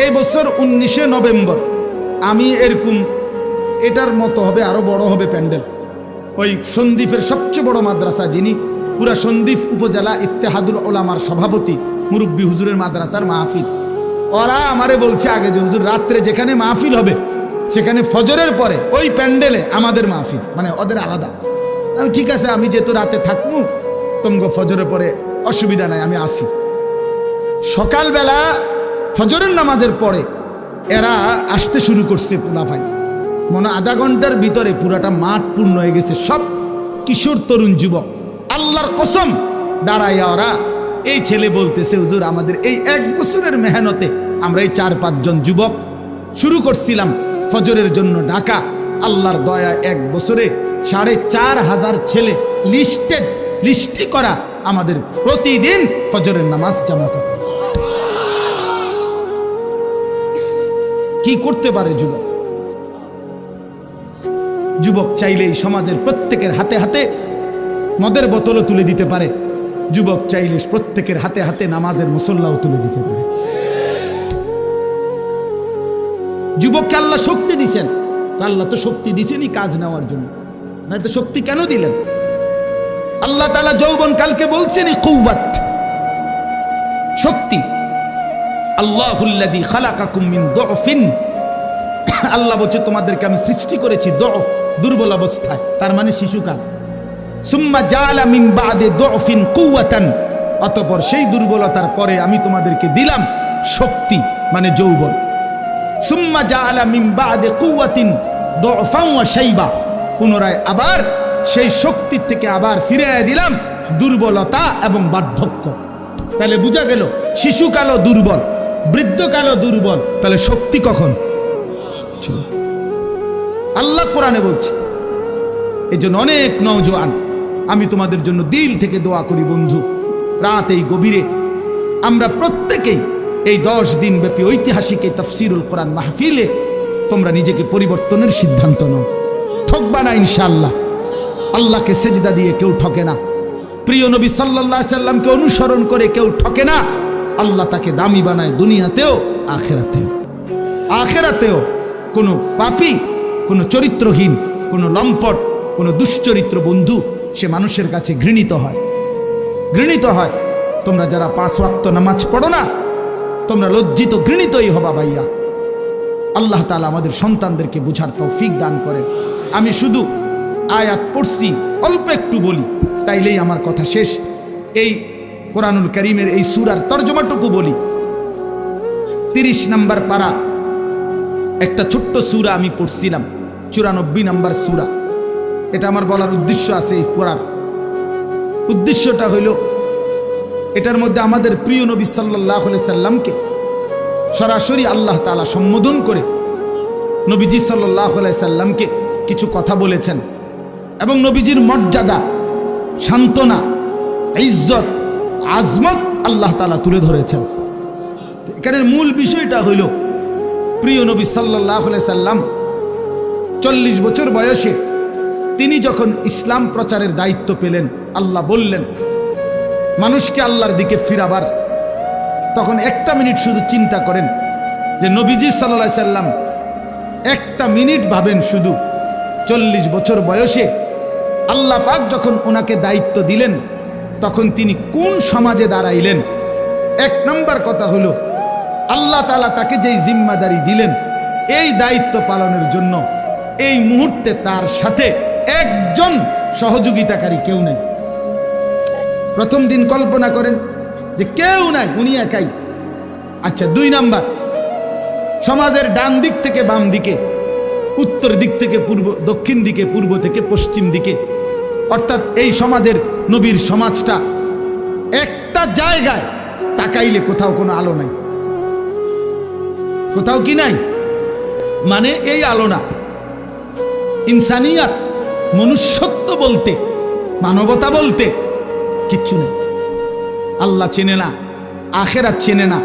এই বছর 19শে নভেম্বর আমি এরকম এটার মতো হবে, আরো বড় হবে প্যান্ডেল, ওই সন্দ্বীপের সবচেয়ে বড় মাদ্রাসা, যিনি পুরা সন্দ্বীপ উপজেলা ইত্তেহাদুল উলামার সভাপতি, মুরব্বী হুজুরের মাদ্রাসার মাহফিল। ওরা আমারে বলছে আগে যে হুজুর রাত্রে যেখানে মাহফিল হবে সেখানে ফজরের পরে ওই প্যান্ডেলে আমাদের মাহফিল, মানে ওদের আলাদা। আমি ঠিক আছে, আমি যেহেতু রাতে থাকবো, তোমগো ফজরের পরে অসুবিধা নাই, আমি আসি। সকালবেলা ফজরের নামাজের পরে এরা আসতে শুরু করছে পোলাপাই, মনে আধা ঘন্টার ভিতরে পুরাটা মাঠ পূর্ণ হয়ে গেছে, সব কিশোর তরুণ যুবক। আল্লাহর কসম, দাঁড়াইয়া ওরা, এই ছেলে বলতেছে হুজুর আমাদের এই 1 বছরের মেহনতে আমরা এই 4-5 জন যুবক শুরু করছিলাম ফজরের জন্য ডাকা। আল্লাহর দয়া 1 বছরে 4,500 ছেলে লিস্টি করা আমাদের প্রতিদিন ফজরের নামাজ জামাত। কি করতে পারে যুবক? যুবক চাইলে এই সমাজের প্রত্যেকের হাতে হাতে মদের বোতলও তুলে দিতে পারে, যুবক চাইলে প্রত্যেকের হাতে হাতে নামাজের মুসল্লাও তুলে দিতে পারে। যুবককে আল্লাহ শক্তি দিছেন, আল্লাহ তো শক্তি দিছেনই কাজ নেওয়ার জন্য, না তো শক্তি কেন দিলেন? আল্লাহ তাআলা যৌবন কালকে বলছেন কুওয়াত, শক্তি। আল্লাহুল্লাযী খালাকাকুম মিন দুফিন, আল্লাহ বলছে তোমাদেরকে আমি সৃষ্টি করেছি দুফ, দুর্বল অবস্থায়, তার মানে শিশুকাল। সুম্মা জাআলা মিন বাদি দুফিন কুওয়াতান, অতঃপর সেই দুর্বলতার পরে আমি তোমাদেরকে দিলাম শক্তি, মানে যৌবন। সুম্মা জাআলা মিন বাদি কুওয়াতিন দুফান ওয়া শাইবা, পুনরায় আবার সেই শক্তির থেকে আবার ফিরিয়ে দিলাম দুর্বলতা এবং বার্ধক্য। তাহলে বোঝা গেল শিশুকালও দুর্বল, বৃদ্ধকালও দুর্বল, তাহলে শক্তি কখন? আল্লাহ কোরআনে বলছে। এই জন্য অনেক নওজোয়ান, আমি তোমাদের জন্য দিল থেকে দোয়া করি বন্ধু, রাত এই গভীরে আমরা প্রত্যেকেই এই 10 দিন ব্যাপী ঐতিহাসিক এই তাফসীরুল কোরআন মাহফিলে তোমরা নিজেকে পরিবর্তনের সিদ্ধান্ত নাও। ঠকবা না ইনশাআল্লাহ। আল্লাহকে সেজদা দিয়ে কেউ ঠকে না, প্রিয় নবী সাল্লাল্লাহু আলাইহি সাল্লামকে অনুসরণ করে কেউ ঠকে না। আল্লাহ তাকে দামি বানায় দুনিয়াতেও আখিরাতেও। আখিরাতেও কোনো পাপী, কোনো চরিত্রহীন, কোনো লম্পট, কোনো দুশ্চরিত্র বন্ধু সে মানুষের কাছে ঘৃণিত হয়, ঘৃণিত হয়। তোমরা যারা 5 ওয়াক্ত নামাজ পড়ো না, তোমরা লজ্জিত ঘৃণিতই হবা ভাইয়া। আল্লাহ তাআলা আমাদের সন্তানদেরকে বুঝার তৌফিক দান করেন। আমি শুধু আয়াত পড়ছি, অল্প একটু বলি, তাইলেই আমার কথা শেষ। এই কোরআনুল কারীমের এই সূরার তরজমাটুকু বলি। 30 নম্বর পারা একটা ছোট্ট সূরা আমি পড়ছিলাম, 94 নম্বর সূরা। এটা আমার বলার উদ্দেশ্য আছে, এই পড়ার উদ্দেশ্যটা হইল এটার মধ্যে আমাদের প্রিয় নবী সাল্লাল্লাহু আলাইহি সাল্লামকে সরাসরি আল্লাহ তাআলা সম্বোধন করে নবীজি সাল্লাল্লাহু আলাইহি সাল্লামকে কিছু কথা বলেছেন এবং নবীজির মর্যাদা, সান্ত্বনা, ইজ্জত, আজমত আল্লাহ তাআলা তুলে ধরেছেন। এখানের মূল বিষয়টা হইল প্রিয় নবী সাল্লাল্লাহু আলাইহি সাল্লাম 40 বছর বয়সে তিনি যখন ইসলাম প্রচারের দায়িত্ব পেলেন, আল্লাহ বললেন মানুষকে আল্লাহর দিকে ফিরাবার, তখন 1 মিনিট শুধু চিন্তা করেন যে নবীজি সাল্লাল্লাহু আলাইহি সাল্লাম 1 মিনিট ভাবেন, শুধু 40 বছর বয়সে আল্লাহ পাক যখন ওনাকে দায়িত্ব দিলেন তখন তিনি কোন সমাজে দাঁড়াইলেন। 1 নম্বর কথা হলো আল্লাহ তাআলা তাকে যেই জিম্মাদারি দিলেন, এই দায়িত্ব পালনের জন্য এই মুহূর্তে তার সাথে একজন সহযোগিতাকারী কেউ নেই। প্রথম দিন কল্পনা করেন যে কেউ নাই, উনি একাই। আচ্ছা, 2 নাম্বার, সমাজের ডান দিক থেকে বাম দিকে, উত্তর দিক থেকে পূর্ব, দক্ষিণ দিকে, পূর্ব থেকে পশ্চিম দিকে, অর্থাৎ এই সমাজের নবীর সমাজটা একটা জায়গায় তাকাইলে কোথাও কোনো আলো নাই, কোথাও কি নাই, মানে এই আলো না। ইনসানিয়াত, মনুষ্যত্ব বলতে, মানবতা বলতে কিচ্ছু নেই। আল্লাহ চেনে না, আখিরাত চেনে না,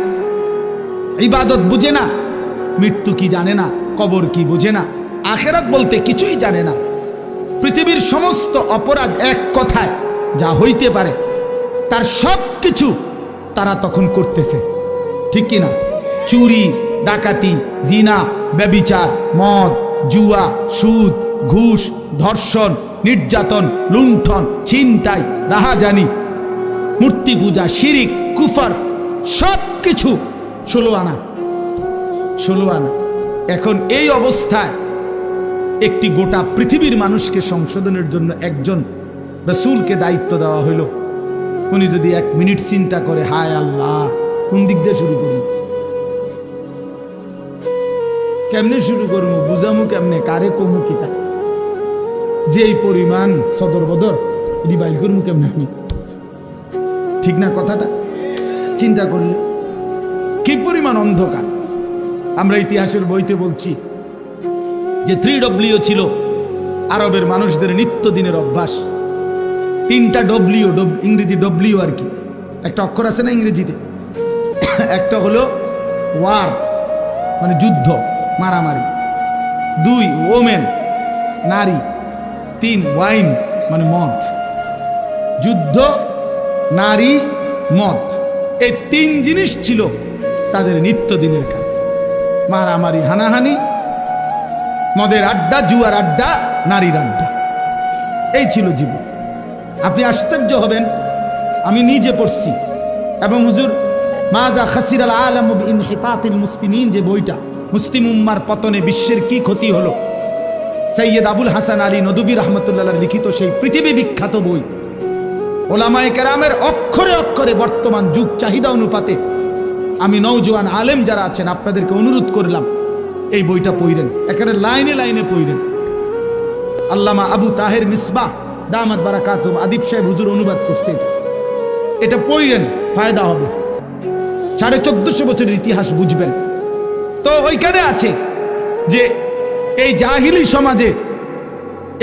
ইবাদত বুঝে না, মৃত্যু কি জানে না, কবর কি বুঝে না, আখিরাত বলতে কিছুই জানে না। পৃথিবীর সমস্ত অপরাধ এক কথায় যা হইতে পারে তার সব কিছু তারা তখন করতেছে, ঠিক কিনা? চুরি, ডাকাতি, জিনা, ব্যভিচার, মদ, জুয়া, সুদ, ঘুষ, ধর্ষণ, নির্যাতন, লুণ্ঠন, ছিনতাই, রাহাজানি, মূর্তি পূজা, শিরিক, কুফর, সব কিছু 16 আনা। এখন এই অবস্থায় একটি গোটা পৃথিবীর মানুষকে সংশোধনের জন্য একজন রাসূলকে দায়িত্ব দেওয়া হইল। উনি যদি 1 মিনিট চিন্তা করে, হায় আল্লাহ কোন দিক দিয়ে শুরু করবো, কেমনে শুরু করবো, বুঝামু কেমনে, কারে কমু কিতা, যে এই পরিমাণ সদর বদর এটি বাইল করবো কেমনে আমি, ঠিক না কথাটা? চিন্তা করলে কি পরিমাণ অন্ধকার। আমরা ইতিহাসের বইতে বলছি যে 3W ছিল আরবের মানুষদের নিত্যদিনের অভ্যাস। 3টা ডব্লিউ, ইংরেজি ডব্লিউ আর কি, একটা অক্ষর আছে না ইংরেজিতে, একটা হলো ওয়ার মানে যুদ্ধ মারামারি, 2 ওমেন নারী, 3 ওয়াইন মানে মদ। যুদ্ধ, নারী, মদ, এই 3 জিনিস ছিল তাদের নিত্যদিনের কাজ। মারামারি, হানাহানি, মদের আড্ডা, জুয়ার আড্ডা, নারীর আড্ডা, এই ছিল জীবন। আপনি আশ্চর্য হবেন, আমি নিজে পড়ছি এবং হুজুর মাজা খাসিরাল আলাম বিইনহিতাতিল মুসলিমিন যে বইটা, মুসলিম উম্মার পতনে বিশ্বের কি ক্ষতি হলো, সৈয়দ আবুল হাসান আলী নদভী রাহমাতুল্লাহ লিখিত সেই পৃথিবী বিখ্যাত বই। ওলামায়ে কেরামের অক্ষরে অক্ষরে বর্তমান যুগ চাহিদা অনুপাতে আমি নওজোয়ান আলেম যারা আছেন আপনাদেরকে অনুরোধ করলাম এই বইটা পড়েন, এখানে লাইনে লাইনে পড়েন। আল্লামা আবু তাহের মিসবাহ দামাত বারাকাতুহু আদিব সাহেব হুজুর অনুবাদ করছে, এটা পড়েন, ফায়দা হবে। 1450 বছরের ইতিহাস বুঝবেন। তো ওইখানে আছে যে এই জাহিলি সমাজে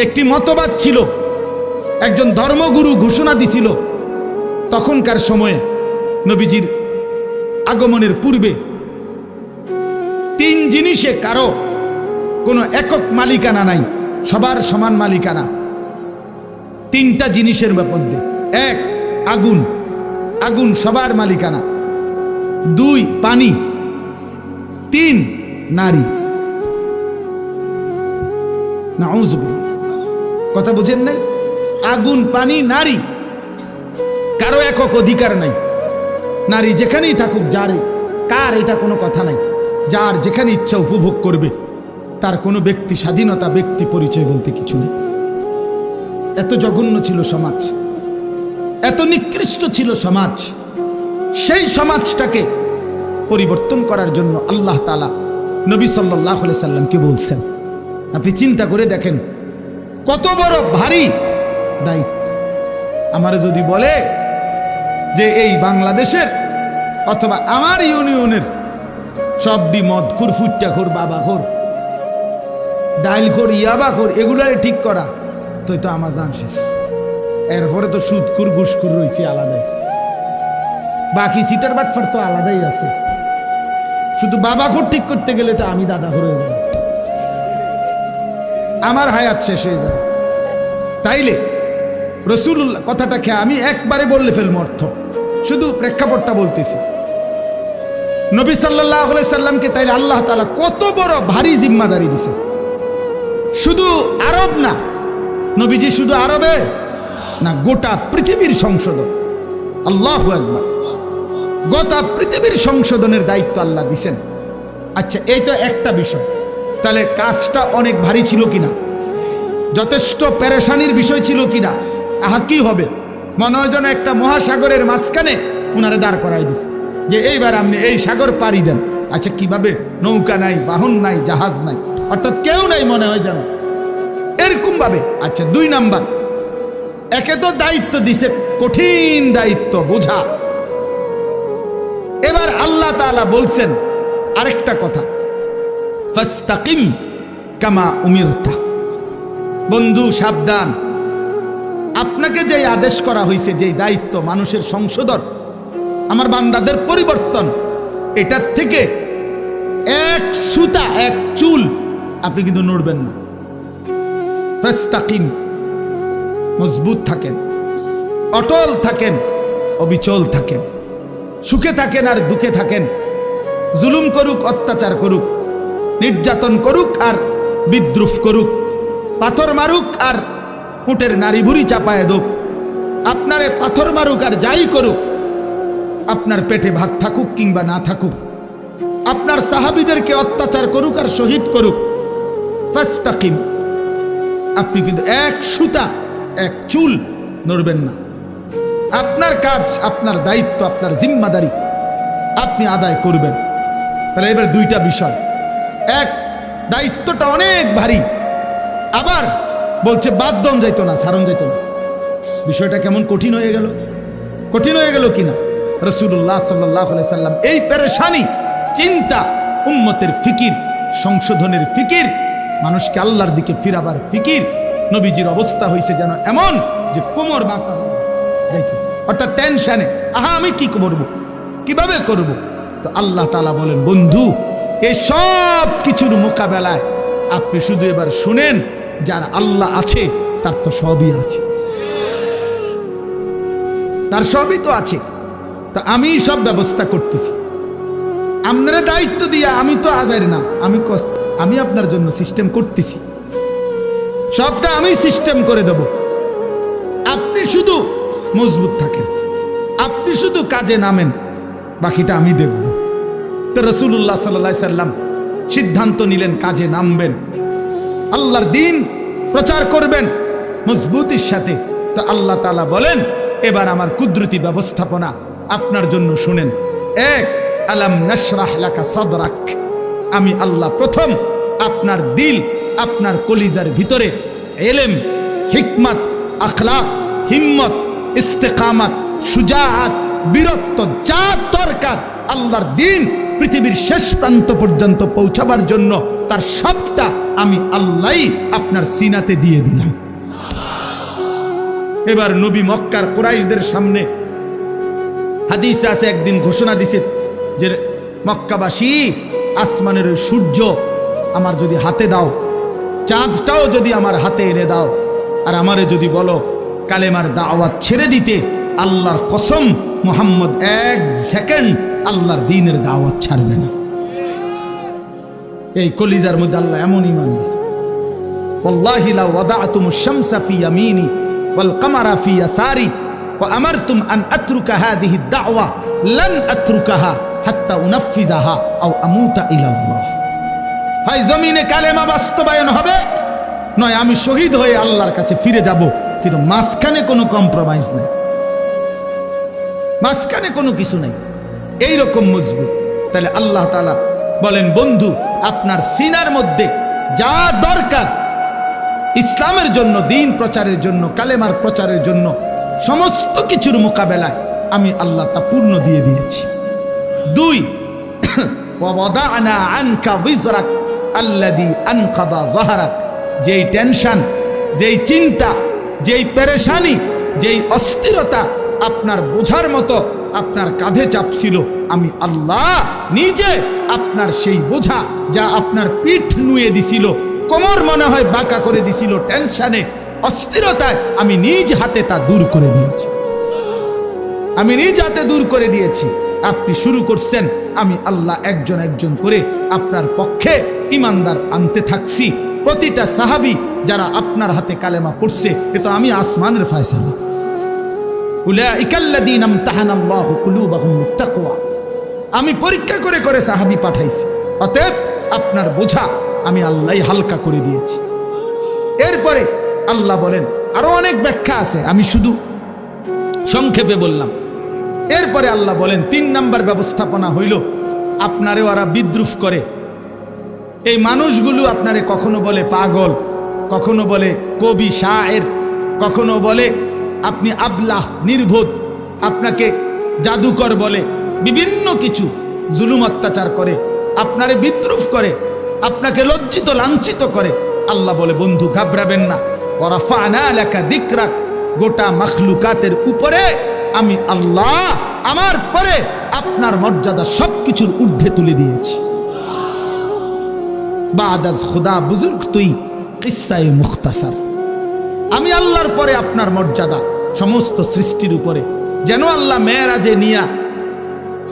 একটি মতবাদ ছিল, একজন ধর্মগুরু ঘোষণা দিছিল তখনকার সময়ে নবীজির আগমনের পূর্বে 3 জিনিসে কারো কোনো একক মালিকানা নাই, সবার সমান মালিকানা। 3টা জিনিসের মধ্যে, 1 আগুন, আগুন সবার মালিকানা, 2 পানি, 3 নারী। নাউযুবিল্লাহ, কথা বুঝেন নাই? আগুন, পানি, নারী, কারো একক অধিকার নাই। নারী যেখানেই থাকুক, যার কার এটা কোনো কথা নাই, যার যেখানে ইচ্ছা উপভোগ করবে, তার কোনো ব্যক্তি স্বাধীনতা, ব্যক্তি পরিচয় বলতে কিছু নেই। এত জঘন্য ছিল সমাজ, এত নিকৃষ্ট ছিল সমাজ। সেই সমাজটাকে পরিবর্তন করার জন্য আল্লাহ তাআলা নবী সাল্লাল্লাহু আলাইহি সাল্লামকে বলছেন। আপনি চিন্তা করে দেখেন কত বড় ভারী দায়িত্ব। আমার যদি বলে যে এই বাংলাদেশের অথবা আমার ইউনিয়নের সবডি মদখোর, ফুট্টাখোর, বাবাখোর, ডাইলখোর, ইয়াবাখোর, এগুলারে ঠিক করা, তো আমার জান শেষ। এরপরে তো সুদখোর, ঘুষখোর রয়েছে আলাদাই, বাকি সিটার বাটফার তো আলাদাই আছে। শুধু বাবাখোর ঠিক করতে গেলে তো আমি দাদাখোর হয়ে যাব, আমার হায়াত শেষ হয়ে যাবে। তাইলে রাসূলুল্লাহ কথাটা খেয়ে আমি একবারে বললে ফেলবো অর্থ, শুধু প্রেক্ষাপটটা বলতেছি। নবী সাল্লাল্লাহু আলাইহি সাল্লামকে তাইলে আল্লাহ তাআলা কত বড় ভারী জিম্মাদারি দিছে। শুধু আরব না, নবীজি শুধু আরবে না, গোটা পৃথিবীর সংশোধন। আল্লাহু আকবার, গোটা পৃথিবীর সংশোধনের দায়িত্ব আল্লাহ দিছেন। আচ্ছা, এই তো একটা বিষয়, তাহলে কাজটা অনেক ভারী ছিল কিনা, যথেষ্ট পেরেশানির বিষয় ছিল কিনা? আহা, কি হবে, মনে হয় যেন একটা মহাসাগরের মাঝখানে উনারে দাঁড় করাই দিছে যে এইবার আপনি এই সাগর পাড়ি দেন। আচ্ছা, কিভাবে? নৌকা নাই, বাহন নাই, জাহাজ নাই, অর্থাৎ কেউ নাই, মনে হয় যেন এরকম ভাবে। আচ্ছা, 2 নাম্বার, একে তো দায়িত্ব দিছে, কঠিন দায়িত্ব বোঝা। এবার আল্লাহ তাআলা বলছেন আরেকটা কথা, ফাস্তাকিম কামা উমিরতা। বন্ধু সাবধান, আপনাকে যে আদেশ করা হয়েছে, যে দায়িত্ব মানুষের সংশোধন, আমার বান্দাদের পরিবর্তন, এটার থেকে এক সুতা, এক চুল আপনি কিন্তু নড়বেন না। ফাস্তাকিম, মজবুত থাকেন, অটল থাকেন, অবিচল থাকেন, সুখে থাকেন আর দুঃখে থাকেন, জুলুম করুক, অত্যাচার করুক, নির্যাতন করুক আর বিদ্রুপ করুক, পাথর মারুক আর উটের নারী ভুড়ি চাপায় দোক, আপনারে পাথর মারুক আর যাই করুক, আপনার পেটে ভাত থাকুক কিংবা না থাকুক, আপনার সাহাবীদেরকে অত্যাচার করুক আর শহীদ করুক, ফাস্তাকিম, আপনি কিন্তু এক সুতা, এক চুল নড়বেন না। আপনার কাজ, আপনার দায়িত্ব, আপনার জিম্মাদারি আপনি আদায় করবেন। তাহলে এবার দুইটা বিষয়, এক, দায়িত্বটা অনেক ভারী, আবার বলছে বাদন যাইতো না, ছাড়ন যাইতো না। বিষয়টা কেমন কঠিন হয়ে গেল, কঠিন হয়ে গেল কিনা। রাসূলুল্লাহ সাল্লাল্লাহু আলাইহি সাল্লাম এই পেরেশানি, চিন্তা, উম্মতের ফিকির, সংশোধনের ফিকির, মানুষকে আল্লাহর দিকে ফিরাবার ফিকির, নবীজির অবস্থা হয়েছে যেন এমন যে কোমর বাঁকা হয়ে যাইতেছে, অর্থাৎ টেনশনে, আহা আমি কি করব, কিভাবে করব। তো আল্লাহ তাআলা বলেন, বন্ধু এই সব কিছুর মোকাবেলায় আপনি শুধু এবার শুনেন, যার আল্লাহ আছে তার তো সবই আছে, তার সবই তো আছে। তা আমি সব ব্যবস্থা করতেছি, আপনারা দায়িত্ব দিয়া, আমি তো আজাইর না, আমি আপনার জন্য সিস্টেম করতেছি, সবটা আমি সিস্টেম করে দেব। আপনি শুধু মজবুত থাকেন, আপনি শুধু কাজে নামেন, বাকিটা আমি দেখব। তো রাসূলুল্লাহ সাল্লাল্লাহু আলাইহি সাল্লাম সিদ্ধান্ত নিলেন কাজে নামবেন, আল্লাহর দ্বীন প্রচার করবেন মজবুতির সাথে। তো আল্লাহ তাআলা বলেন, এবার আমার কুদরতি ব্যবস্থাপনা আপনার জন্য শুনেন। এক, আলাম নাশরাহ লাকা সাদরাক, আমি আল্লাহ প্রথম আপনার দিল, আপনার কলিজার ভিতরে ইলম, হিকমত, আখলাক, হিম্মত, ইস্তেকামত, শুজাআত, বীরত্ব, যা দরকার আল্লাহর দ্বীন পৃথিবীর শেষ প্রান্ত পর্যন্ত পৌঁছাবার জন্য, তার সবটা আমি আল্লাহই আপনার সিনাতে দিয়ে দিলাম। এবার নবী মক্কার কুরাইশদের সামনে, হাদিসে আছে, একদিন ঘোষণা দিছে যে মক্কাবাসী, আসমানের সূর্য আমার যদি হাতে দাও, চাঁদটাও যদি আমার হাতে এনে দাও, আর আমারে যদি বলো কালেমার দাওয়াত ছেড়ে দিতে, আল্লাহর কসম মুহাম্মদ এক সেকেন্ড আল্লাহর দ্বীনের দাওয়াত ছাড়বে না। এই কলিজার মধ্যে আল্লাহ এমন ঈমান দিয়েছে, ওয়াল্লাহি লা ওয়াদাতুমুশ শামসা ফি ইয়ামিনি ওয়াল কামারা ফি ইয়াসারি ওয়া আমারতুম আন আতরুকা হাদিহি দাওয়া লান আতরুকাহা হাত্তা উনাফিজাহা আও আমুতা ইলাল্লাহ। হয় জমিনে কালেমা বাস্তবায়ন হবে, নয় আমি শহীদ হয়ে আল্লাহর কাছে ফিরে যাব, কিন্তু মাঝখানে কোনো কম্প্রোমাইজ নেই, মাঝখানে কোনো কিছু নেই, এইরকম মজবুত। তাহলে আল্লাহ তাআলা বলেন, বন্ধু আপনার সিনার মধ্যে যা দরকার ইসলামের জন্য, দ্বীন প্রচারের জন্য, কালেমার প্রচারের জন্য, সমস্ত কিছুর মোকাবেলায় আমি আল্লাহ তা পূর্ণ দিয়ে দিয়েছি। দুই, ওয়াদানা আনকা বিজরাক আল্লাযী আনকাদা যাহরাক, যেই টেনশন, যেই চিন্তা, যেই পেরেশানি, যেই অস্থিরতা আপনার বোঝার মতো আপনার কাঁধে চাপছিল, আমি আল্লাহ নিজে আপনার সেই বোঝা, যা আপনার পিঠ নুয়ে দিছিল, কোমর মনে হয় বাঁকা করে দিছিল টেনশনে, অস্থিরতায়, আমি নিজ হাতে তা দূর করে দিয়েছি, আমি নিজ হাতে দূর করে দিয়েছি। আপনি শুরু করছেন, আমি আল্লাহ একজন একজন করে আপনার পক্ষে ইমানদার আনতে থাকছি। প্রতিটা সাহাবী যারা আপনার হাতে কালেমা পড়ছে, এ তো আমি আসমানের ফয়সালা। উলাইকাল্লাযীনা ইমতাহানাল্লাহু কুলুবাহুম বিত্তাকওয়া, আমি পরীক্ষা করে করে সাহাবী পাঠাইছি, অতএব আপনার বোঝা আমি আল্লাহই হালকা করে দিয়েছি। এরপরে আল্লাহ বলেন, আরো অনেক ব্যাখ্যা আছে, আমি শুধু সংক্ষেপে বললাম। এরপরে আল্লাহ বলেন, 3 নাম্বার ব্যবস্থাপনা হইল, আপনারে ওরা বিদ্রুপ করে, এই মানুষগুলো আপনারে কখনো বলে পাগল, কখনো বলে কবি শায়ের, কখনো বলে আপনি আবলাহ, নির্বোধ, আপনাকে জাদুকর বলে, বিভিন্ন কিছু জুলুম অত্যাচার করে, আপনারে বিদ্রুপ করে, আপনাকে লজ্জিত লাঞ্ছিত করে। আল্লাহ বলে, বন্ধু ঘাবড়াবেন না, ওয়ারাফা'না লাকা যিকরাক, গোটা মাখলুকাতের উপরে আমি আল্লাহ আমার পরে আপনার মর্যাদা সবকিছুর ঊর্ধ্বে তুলে দিয়েছি। বাদাজ খুদা বুজুর্গ তুই কিসসায়ে মুখতাসার, আমি আল্লাহর পরে আপনার মর্যাদা সমস্ত সৃষ্টির উপরে। যেন আল্লাহ মেরাজে নিয়া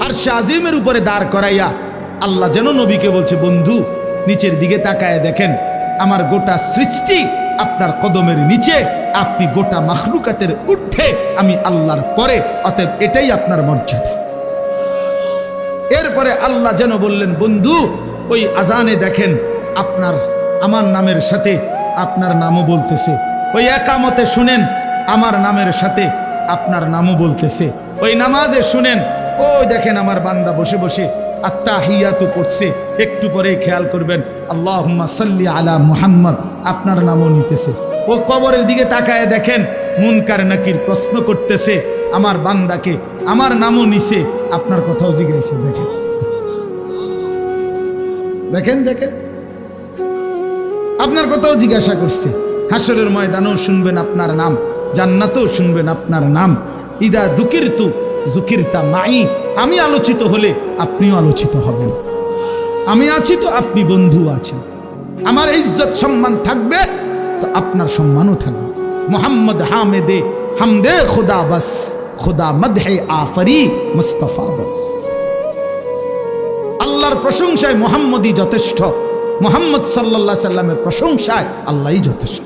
আরশে আজিমের উপরে দাঁড় করাইয়া আল্লাহ যেন নবীকে বলছে, বন্ধু নিচের দিকে তাকায় দেখেন, আমার গোটা সৃষ্টি আপনার কদমের নিচে, আপনি গোটা মাখলুকাতের ঊর্ধ্বে, আমি আল্লাহর পরে, অতএব এটাই আপনার মর্যাদা। এরপরে আল্লাহ যেন বললেন, বন্ধু ওই আজানে দেখেন আপনার আমার নামের সাথে আপনার নামও বলতেছে, ওই একামতে শুনেন আমার নামের সাথে আপনার নামও বলতেছে, ওই নামাজে শুনেন ওই দেখেন আমার বান্দা বসে বসে আত্তাহিয়াতু পড়ছে, একটু পরেই খেয়াল করবেন আল্লাহুম্মা সাল্লি আলা মুহাম্মদ, আপনার নামও নিতেছে। ও কবরের দিকে তাকায় দেখেন মুনকার নাকির প্রশ্ন করতেছে আমার বান্দাকে, আমার নামও নিছে, আপনার কথাও জিজ্ঞাসা। দেখেন দেখেন দেখেন আপনার কথাও জিজ্ঞাসা করছে। হাসরের ময়দানেও শুনবেন আপনার নাম, জান্নাতেও শুনবেন আপনার নাম। ইদা দুকিরতু জুকিরতা মাই, আমি আলোচিত হলে আপনিও আলোচিত হবেন। আমি আছি তো আপনি বন্ধু আছেন। আমার ইজ্জত সম্মান থাকবে তো আপনার সম্মানও থাকবে। মোহাম্মদ হামেদে হামদে খুদা বাস, খুদা মদহে আফরি মুস্তফা বাস। আল্লাহর প্রশংসায় মোহাম্মদই যথেষ্ট, মোহাম্মদ সাল্লাল্লাহু আলাইহি সাল্লামের প্রশংসায় আল্লাহই যথেষ্ট।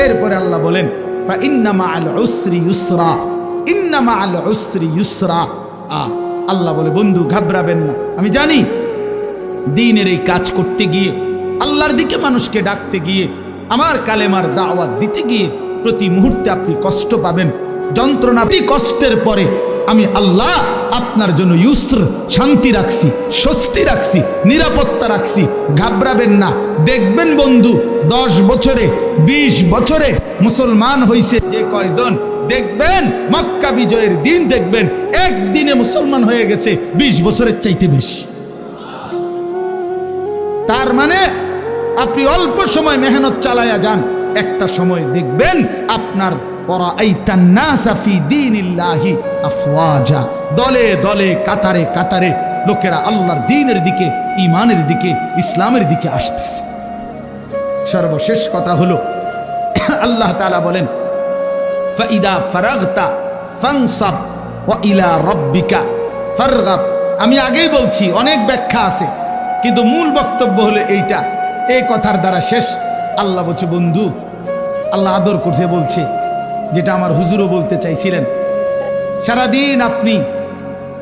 এরপরে আল্লাহ বলেন ইন্না মাআল উসরি ইউসরা, ইন্না মাআল উসরি ইউসরা। আল্লাহ বলে বন্ধু ঘাবড়াবেন না, আমি জানি দ্বীনের এই কাজ করতে গিয়ে, আল্লাহর দিকে মানুষকে ডাকতে গিয়ে, আমার কালেমার দাওয়াত দিতে গিয়ে প্রতি মুহূর্তে আপনি কষ্ট পাবেন, যন্ত্রণা। কষ্টের পরে আমি আল্লাহ আপনার জন্য ইউসর, শান্তি রাখছি, স্বস্তি রাখছি, নিরাপত্তা রাখছি। ঘাবড়াবেন না। দেখবেন বন্ধু 10 বছরে 20 বছরে মুসলমান হইছে যে কয়জন, দেখবেন মক্কা বিজয়ের দিন দেখবেন একদিনে মুসলমান হয়ে গেছে 20 বছরের চাইতে বেশি। তার মানে আপনি অল্প সময় মেহনত চালায়া যান, একটা সময় দেখবেন আপনার দলে দলে কাতারে কাতারে লোকেরা আল্লাহর দ্বীনের দিকে, ঈমানের দিকে, ইসলামের দিকে আসতেছে। সর্বশেষ কথা হলো আল্লাহ তাআলা বলেন ফাইদা ফারাগতা ফানসাব ওয়া ইলা রাব্বিকা ফারগাব। আমি আগেই বলছি অনেক ব্যাখ্যা আছে, কিন্তু মূল বক্তব্য হলো এইটা। এই কথার দ্বারা শেষ। আল্লাহ বলছে বন্ধু, আল্লাহ আদর করতে বলছে, যেটা আমার হুজুরও বলতে চাইছিলেন। সারাদিন আপনি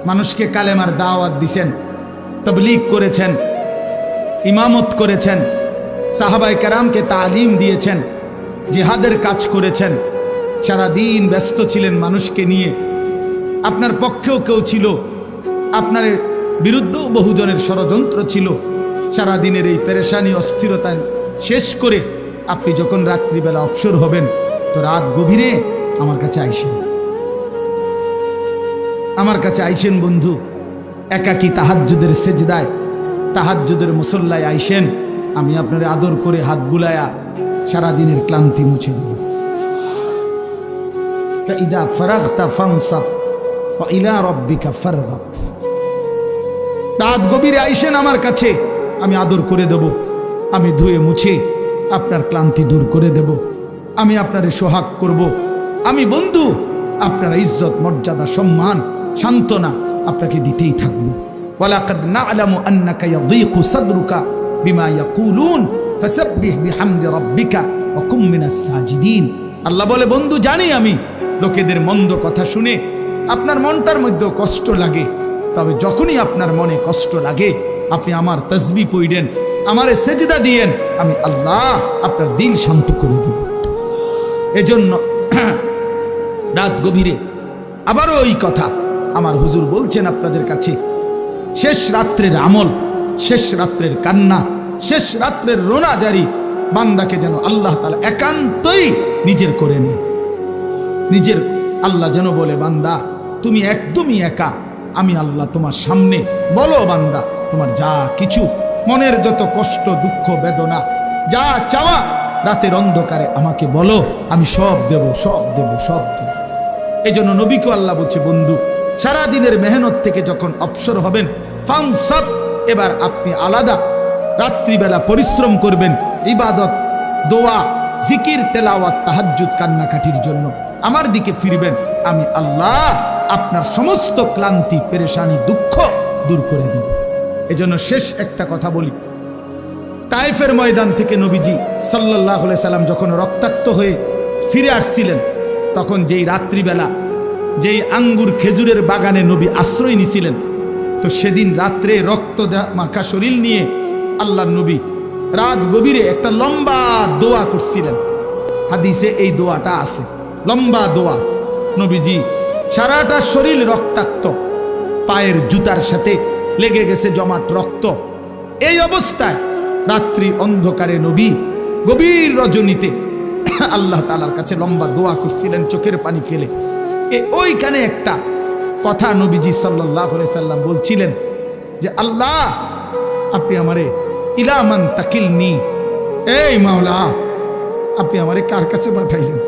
মানুষকে কালেমার দাওয়াত দিছেন, তাবলীগ করেছেন, ইমামত করেছেন, সাহাবায়ে কেরামকে তালিম দিয়েছেন, জিহাদের কাজ করেছেন, সারাদিন ব্যস্ত ছিলেন মানুষকে নিয়ে। আপনার পক্ষেও কেউ ছিল, আপনার বিরুদ্ধেও বহুজনের ষড়যন্ত্র ছিল। সারাদিনের এই পেরেশানি অস্থিরতা শেষ করে আপনি যখন রাত্রিবেলা অবসর হবেন, তো রাত গভীরে আমার কাছে আইসেন, আমার কাছে আইসেন বন্ধু। একাকী তাহাজ্জুদের সেজদায়, তাহাজ্জুদের মুসল্লায় আইসেন। আমি আপনার আদর করে হাত বুলায়া সারাদিনের ক্লান্তি মুছে দেব। ইদা ফারাগতা ফানসাব ওয়া ইলা রাব্বিকা ফারগাব। রাত গভীরে আইসেন আমার কাছে, আমি আদর করে দেব, আমি ধুয়ে মুছে আপনার ক্লান্তি দূর করে দেব, আমি আপনারে সোহাগ করব। আমি বন্ধু আপনার ইজ্জত, মর্যাদা, সম্মান, সান্ত্বনা আপনাকে দিতেই থাকবো। ওয়ালাকাদ না'লামু আন্নাকা ইয়াযীকু সাদরুকা বিমা ইয়াকুলুন ফাসাব্বিহ বিহামদি রাব্বিকা ওয়া কুম মিনাস সাজিদিন। আল্লাহ বলে বন্ধু জানি আমি লোকেদের মন্দ কথা শুনে আপনার মনটার মধ্যে কষ্ট লাগে, তবে যখনই আপনার মনে কষ্ট লাগে আপনি আমার তাসবিহ পড়েন, আমারে সেজদা দিয়েন, আমি আল্লাহ আপনার দিল শান্ত করে দেব। এজন্য রাত গভীরে আবারও ওই কথা আমার হুজুর বলছেন আপনাদের কাছে, শেষ রাত্রের আমল, শেষ রাত্রের কান্না, শেষ রাত্রের রোনা জারি বান্দাকে যেন আল্লাহ তাআলা একান্তই নিজের করে নেন। নিজের আল্লাহ যেন বলে বান্দা তুমি একদমই একা, আমি আল্লাহ তোমার সামনে। বলো বান্দা তোমার যা কিছু মনের যত কষ্ট, দুঃখ, বেদনা, যা চাওয়া রাতের অন্ধকারে আমাকে বলো, আমি সব দেব, সব দেব, সব দেব। এই জন্য নবীকে আল্লাহ বলছে বন্ধু সারাদিনের মেহনত থেকে যখন অবসর হবেন ফানসাব, এবার আপনি আলাদা রাত্রিবেলা পরিশ্রম করবেন, ইবাদত, দোয়া, জিকির, তেলাওয়াত, তাহাজ্জুদ, কান্নাকাটির জন্য আমার দিকে ফিরবেন। আমি আল্লাহ আপনার সমস্ত ক্লান্তি, পেরেশানি, দুঃখ দূর করে দেব। এজন্য শেষ একটা কথা বলি, তায়েফের ময়দান থেকে নবীজি সাল্লাল্লাহু আলাইহি সাল্লাম যখন রক্তাক্ত হয়ে ফিরে আসছিলেন, তখন যেই রাত্রিবেলা যেই আঙ্গুর খেজুরের বাগানে নবী আশ্রয় নিছিলেন, তো সেদিন রাত্রে রক্ত মাখা শরীর নিয়ে আল্লাহর নবী রাত গভীরে একটা লম্বা দোয়া করছিলেন। হাদিসে এই দোয়াটা আছে, লম্বা দোয়া। নবীজি সারাটা শরীর রক্তাক্ত, পায়ের জুতার সাথে লেগে গেছে জমাট রক্ত। এই অবস্থায় রাত্রি অন্ধকারে নবী গভীর রজনীতে আল্লাহ তাআলার কাছে লম্বা দোয়া করছিলেন চোখের পানি ফেলে। ওইখানে একটা কথা নবীজি সাল্লাল্লাহু আলাইহি সাল্লাম বলছিলেন যে আল্লাহ, আপনি আমারে ইলা মান তাকিলনি, এই মাওলা, আপনি আমারে কার কাছে পাঠাইলেন?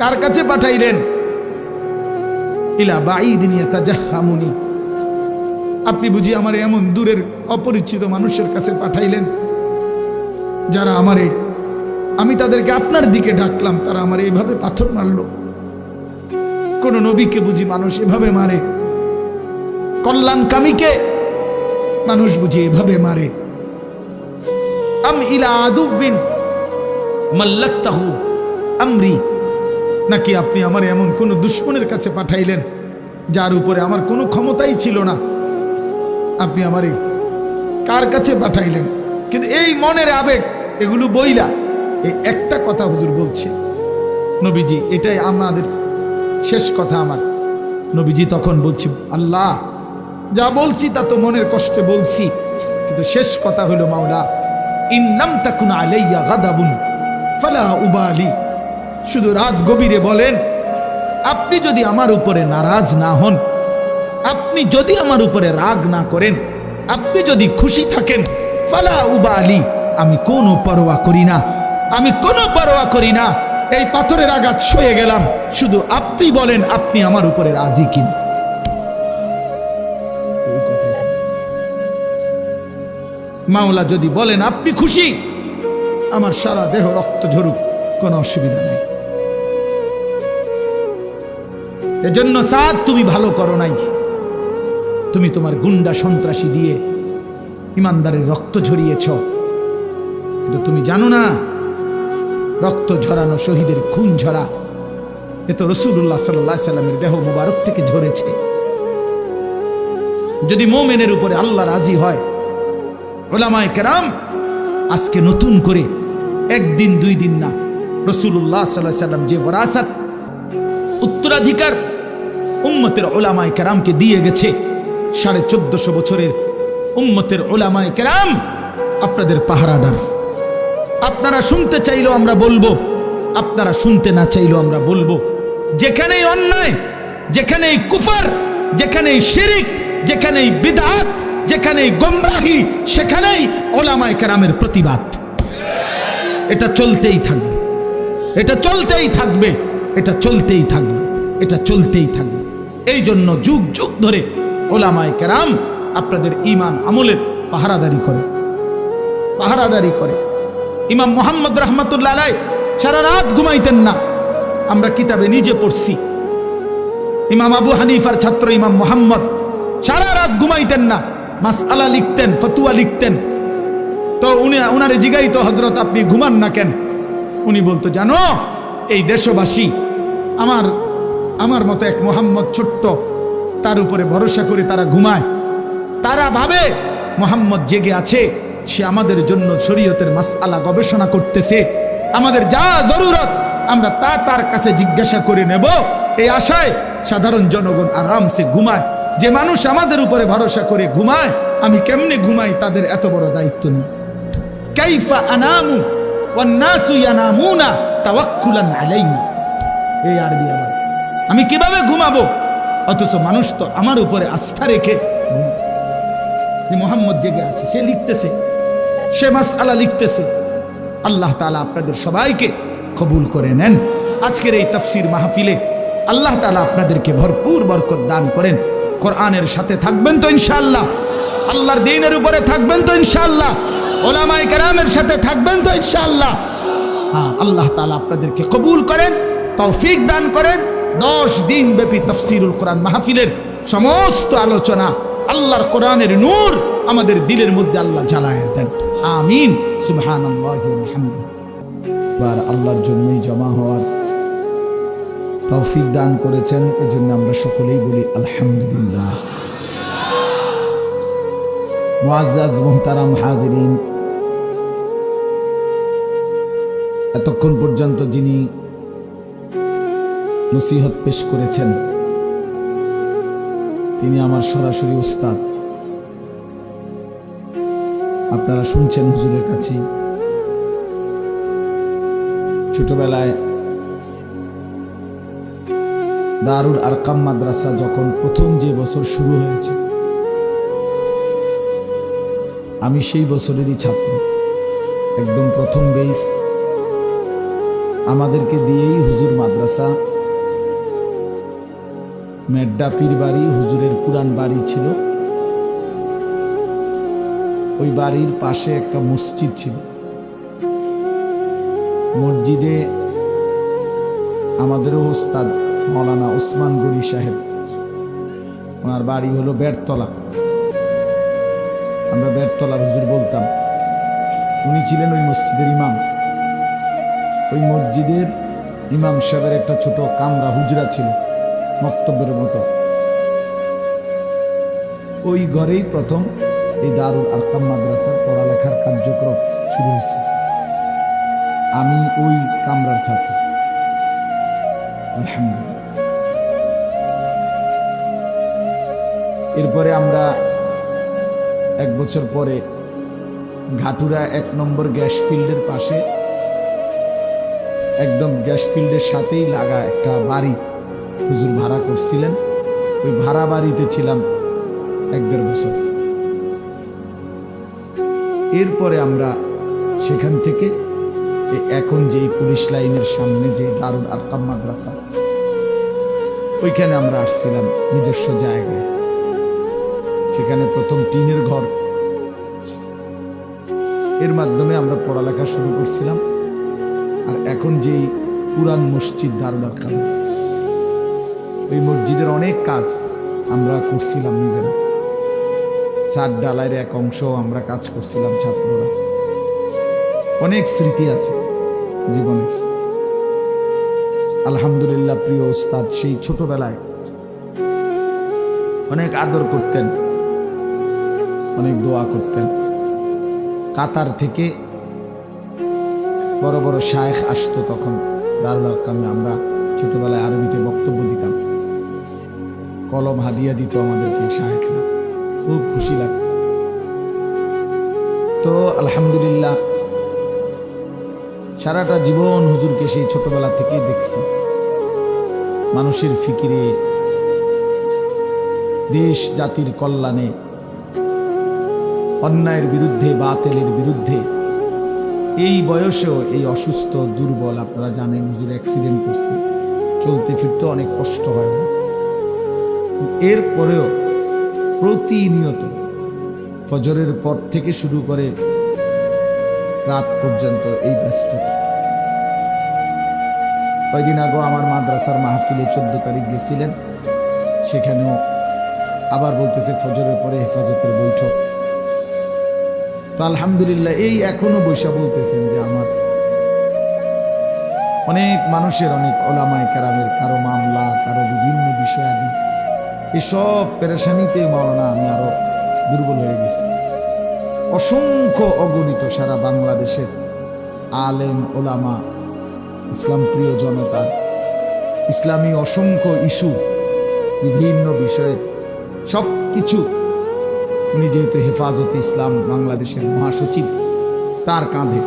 কার কাছে পাঠাইলেন? ইলা বাঈদিন ইয়াতাজাহামুনি, আপনি বুঝি আমারে এমন দূরের অপরিচিত মানুষের কাছে পাঠাইলেন যারা আমারে, আমি তাদেরকে আপনার দিকে ডাকলাম, তারা আমারে এইভাবে পাথর মারলো? কোন নবীকে বুঝি মানুষ এভাবে মারে? কল্যাণকামীকে মানুষ বুঝি এভাবে মারে? আম ইলা আদুবিন মাল্লাকতাহু আমরি, নাকি আপনি আমার এমন কোন দুশমনের কাছে পাঠাইলেন যার উপরে আমার কোনো ক্ষমতাই ছিল না? আপনি আমারে কার কাছে পাঠাইলেন? কিন্তু এই মনের আবেগ, এগুলো বইলা এই একটা কথা হুজুর বলছে নবীজি, এটাই আমাদের শেষ কথা। আমার নবীজি তখন বলছি, আল্লাহ, যা বলছি তা তো মনের কষ্টে বলছি, কিন্তু শেষ কথা হলো মাওলা, ইন্নাম তাকুন আলাইয়া গাদাবুন ফালা উবালি, শুধু রাত গভীরে বলেন, আপনি যদি আমার উপরে নারাজ না হন, আপনি যদি আমার উপরে রাগ না করেন, আপনি যদি খুশি থাকেন, ফালা উবালি, আমি কোনো পরোয়া করি না, আমি কোনো পরোয়া করি না। এই পাথরের আঘাত সয়ে গেলাম, শুধু আপনি বলেন আপনি আমার উপরে রাজি কিনা। মাওলা যদি বলেন আপনি খুশি, আমার সারা দেহ রক্ত ঝরুক, কোনো অসুবিধা নেই। এজন্য সাদ, তুমি ভালো করো নাই, তুমি তোমার গুন্ডা সন্ত্রাসী দিয়ে ইমানদারের রক্ত ঝরিয়েছ, কিন্তু তুমি জানো না রক্ত ঝরানো, শহীদের খুন ঝরা, এ তো রাসূলুল্লাহ সাল্লাল্লাহু আলাইহি সাল্লামের দেহ মুবারক থেকে ঝরেছে। যদি মুমিনের উপরে আল্লাহ রাজি হয়, উলামায়ে কেরাম আজকে নতুন করে একদিন দুই দিন না, রাসূলুল্লাহ সাল্লাল্লাহু আলাইহি সাল্লাম যে ওয়ারাসাত, উত্তরাধিকার উম্মতের উলামায়ে কেরামকে দিয়ে গেছে, 1450 বছরের উম্মতের উলামায়ে কেরাম আপনাদের পাহারাদার। আপনারা শুনতে চাইলেও আমরা বলবো, আপনারা শুনতে না চাইলেও আমরা বলবো, যেখানেই অন্যায়, যেখানেই কুফর, যেখানেই শিরিক, যেখানেই বিদআত, যেখানেই গোমরাহি, সেখানেই উলামায়ে কেরামের প্রতিবাদ। এটা চলতেই থাকবে, এটা চলতেই থাকবে, এটা চলতেই থাকবে, এটা চলতেই থাকবে। এই জন্য যুগ যুগ ধরে উলামায়ে কেরাম আপনাদের ঈমান আমলের পাহারাদারি করে, পাহারাদারি করে। ইমাম মুহাম্মদ রাহমাতুল্লাহ আলাইহি সারা রাত ঘুমাইতেন না, আমরা কিতাবে নিজে পড়ছি। ইমাম আবু হানিফার ছাত্র ইমাম মুহাম্মদ সারা রাত ঘুমাইতেন না, মাসআলা লিখতেন, ফতোয়া লিখতেন। তো উনারে জিগাইতো, হযরত আপনি ঘুমান না কেন? উনি বলতো, জানো এই দেশবাসী আমার মতো এক মুহাম্মদ ছোট্ট, তার উপরে ভরসা করে তারা ঘুমায়, তারা ভাবে মুহাম্মদ জেগে আছে, সে আমাদের জন্য শরীয়তের মাসআলা গবেষণা করতেছে, আমাদের যা জরুরত আমরা তা তার কাছে জিজ্ঞাসা করে নেব, এই আশায় সাধারণ জনগণ আরামসে ঘুমায়। যে মানুষ আমাদের উপরে ভরসা করে ঘুমায়, আমি কেমনে ঘুমাই তাদের এত বড় দায়িত্ব নেই। কাইফা আনামু ওয়ান নাসু ইয়ানামুনা তাওয়াক্কুলান আলাইনা, এই আরবি আমার, আমি কিভাবে ঘুমাবো অথচ মানুষ তো আমার উপরে আস্থা রেখে যে মুহাম্মদ জেগে আছে, সে লিখতেছে, সে মাসআলা লিখতেছে। আল্লাহ তাআলা আপনাদের সবাইকে কবুল করে নেন। আজকের এই তাফসীর মাহফিলে আল্লাহ তাআলা আপনাদেরকে ভরপুর বরকত দান করেন। কোরআনের সাথে থাকবেন তো ইনশাআল্লাহ, আল্লাহর দ্বীনের উপরে থাকবেন তো ইনশাআল্লাহ, উলামায়ে কেরামের সাথে থাকবেন তো ইনশাআল্লাহ। হ্যাঁ, আল্লাহ তাআলা আপনাদেরকে কবুল করেন, তৌফিক দান করেন। 10 দিন ব্যাপী তাফসীরুল কোরআন মাহফিলের সমস্ত আলোচনা, আল্লাহর কোরআনের নূর আমাদের দিলের মধ্যে আল্লাহ জ্বালায়া দেন। আমিন। সুবহানাল্লাহি ওয়া বিহামদিহি। বার আল্লাহর জন্যই জমা হওয়ার তৌফিক দান করেছেন, এজন্য আমরা সকলেই বলি আলহামদুলিল্লাহ। মুআজ্জাজ মুহতারাম হাজিরিন, এতক্ষণ পর্যন্ত যিনি নসিহত পেশ করেছেন, তিনি আমার সরাসরি উস্তাদ। আপনারা শুনছেন হুজুরের কাছে। ছোটবেলায় দারুল আরকাম মাদ্রাসা যখন প্রথম যে বছর শুরু হয়েছে, আমি সেই বছরেরই ছাত্র, একদম প্রথম বেস। আমাদেরকে দিয়েই হুজুর মাদ্রাসা, মেড্ডা পীর বাড়ি হুজুরের পুরান বাড়ি ছিল, ওই বাড়ির পাশে একটা মসজিদ ছিল। মসজিদে আমাদেরও ওস্তাদ মৌলানা ওসমান গনি সাহেব, ওনার বাড়ি হলো বেড়তলা, আমরা বেড়তলার হুজুর বলতাম। উনি ছিলেন ওই মসজিদের ইমাম। ওই মসজিদের ইমাম সাহেবের একটা ছোট কামরা হুজরা ছিল, মক্তবের মতো। ওই ঘরেই প্রথম এই দারুল আরকাম মাদ্রাসার পড়ালেখার কার্যক্রম শুরু হয়েছে। আমি ওই কামরার ছাত্র, আলহামদুলিল্লাহ। এরপরে আমরা এক বছর পরে ঘাটুরা 1 নম্বর গ্যাস ফিল্ডের পাশে, একদম গ্যাস ফিল্ডের সাথেই লাগা একটা বাড়ি হুজুর ভাড়া করছিলেন। ওই ভাড়া বাড়িতে ছিলাম 1-1.5 বছর। এরপরে আমরা সেখান থেকে এখন যে পুলিশ লাইনের সামনে যে দারুল আরকাম মাদ্রাসা, ওইখানে আমরা আসছিলাম নিজস্ব জায়গায়। সেখানে প্রথম টিনের ঘর, এর মাধ্যমে আমরা পড়ালেখা শুরু করছিলাম। আর এখন যেই পুরান মসজিদ দারুল আরকাম, ওই মসজিদের অনেক কাজ আমরা করছিলাম নিজেরা। ছাদ ডালাইয়ের এক অংশ আমরা কাজ করছিলাম ছাত্ররা। অনেক স্মৃতি আছে জীবনের, আলহামদুলিল্লাহ। প্রিয় ওস্তাদ সেই ছোটবেলায় অনেক আদর করতেন, অনেক দোয়া করতেন। কাতার থেকে বড় বড় শায়েখ আসতো তখন দারুল আরকামে। আমরা ছোটবেলায় আরবিতে বক্তব্য দিতাম, কলম হাদিয়া দিত আমাদেরকে শায়েখরা, খুব খুশি লাগত। তো আলহামদুলিল্লাহ সারাটা জীবন হুজুরকে সেই ছোটবেলা থেকেই দেখছি। মানুষের ফিকিরে, দেশ জাতির কল্যাণে, অন্যায়ের বিরুদ্ধে, বাতিলের বিরুদ্ধে। এই বয়সেও এই অসুস্থ দুর্বল, আপনারা জানেন হুজুর অ্যাক্সিডেন্ট করছে, চলতে ফিরতে অনেক কষ্ট হয়। এরপরেও প্রতিনিয়ত ফজরের পর থেকে শুরু করে রাত পর্যন্ত এই ব্যস্ততা। কয়দিন আগে আমার মাদ্রাসার মাহফিলে 14 তারিখ গেছিলেন, সেখানেও আবার বলতেছে ফজরের পরে হেফাজতের বৈঠক। তো আলহামদুলিল্লাহ এই এখনো বৈশা বলতেছেন যে আমার অনেক মানুষের, অনেক ওলামায়ে কেরামের, কারো মামলা, কারো বিভিন্ন বিষয়াদি, এসব পেরেশানিতে মাওলানা আমি আরো দুর্বল হয়ে গেছি। অসংখ্য অগণিত সারা বাংলাদেশের আলেম ওলামা, ইসলাম প্রিয় জনতা, ইসলামী অসংখ্য ইস্যু, বিভিন্ন বিষয়ে সব কিছু উনি যেহেতু হেফাজতে ইসলাম বাংলাদেশের মহাসচিব, তার কাঁধে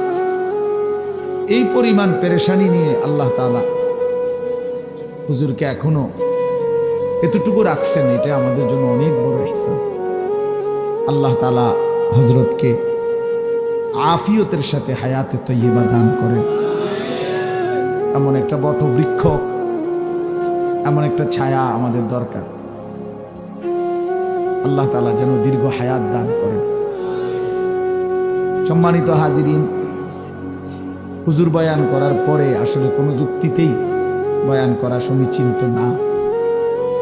এই পরিমাণ পেরেশানি নিয়ে আল্লাহ তাআলা হুজুরকে এখনো এতটুকু রাখছেন, এটা আমাদের জন্য অনেক বড় ইহসান। আল্লাহ তাআলা হযরতকে আফিয়তের সাথে হায়াতে তয়্যিবা দান করেন। এমন একটা বটবৃক্ষ, এমন একটা ছায়া আমাদের দরকার। আল্লাহ তাআলা যেন দীর্ঘ হায়াত দান করেন। সম্মানিত হাজিরিন, হুজুর বয়ান করার পরে আসলে কোনো যুক্তিতেই বয়ান করা সমীচীন তো না।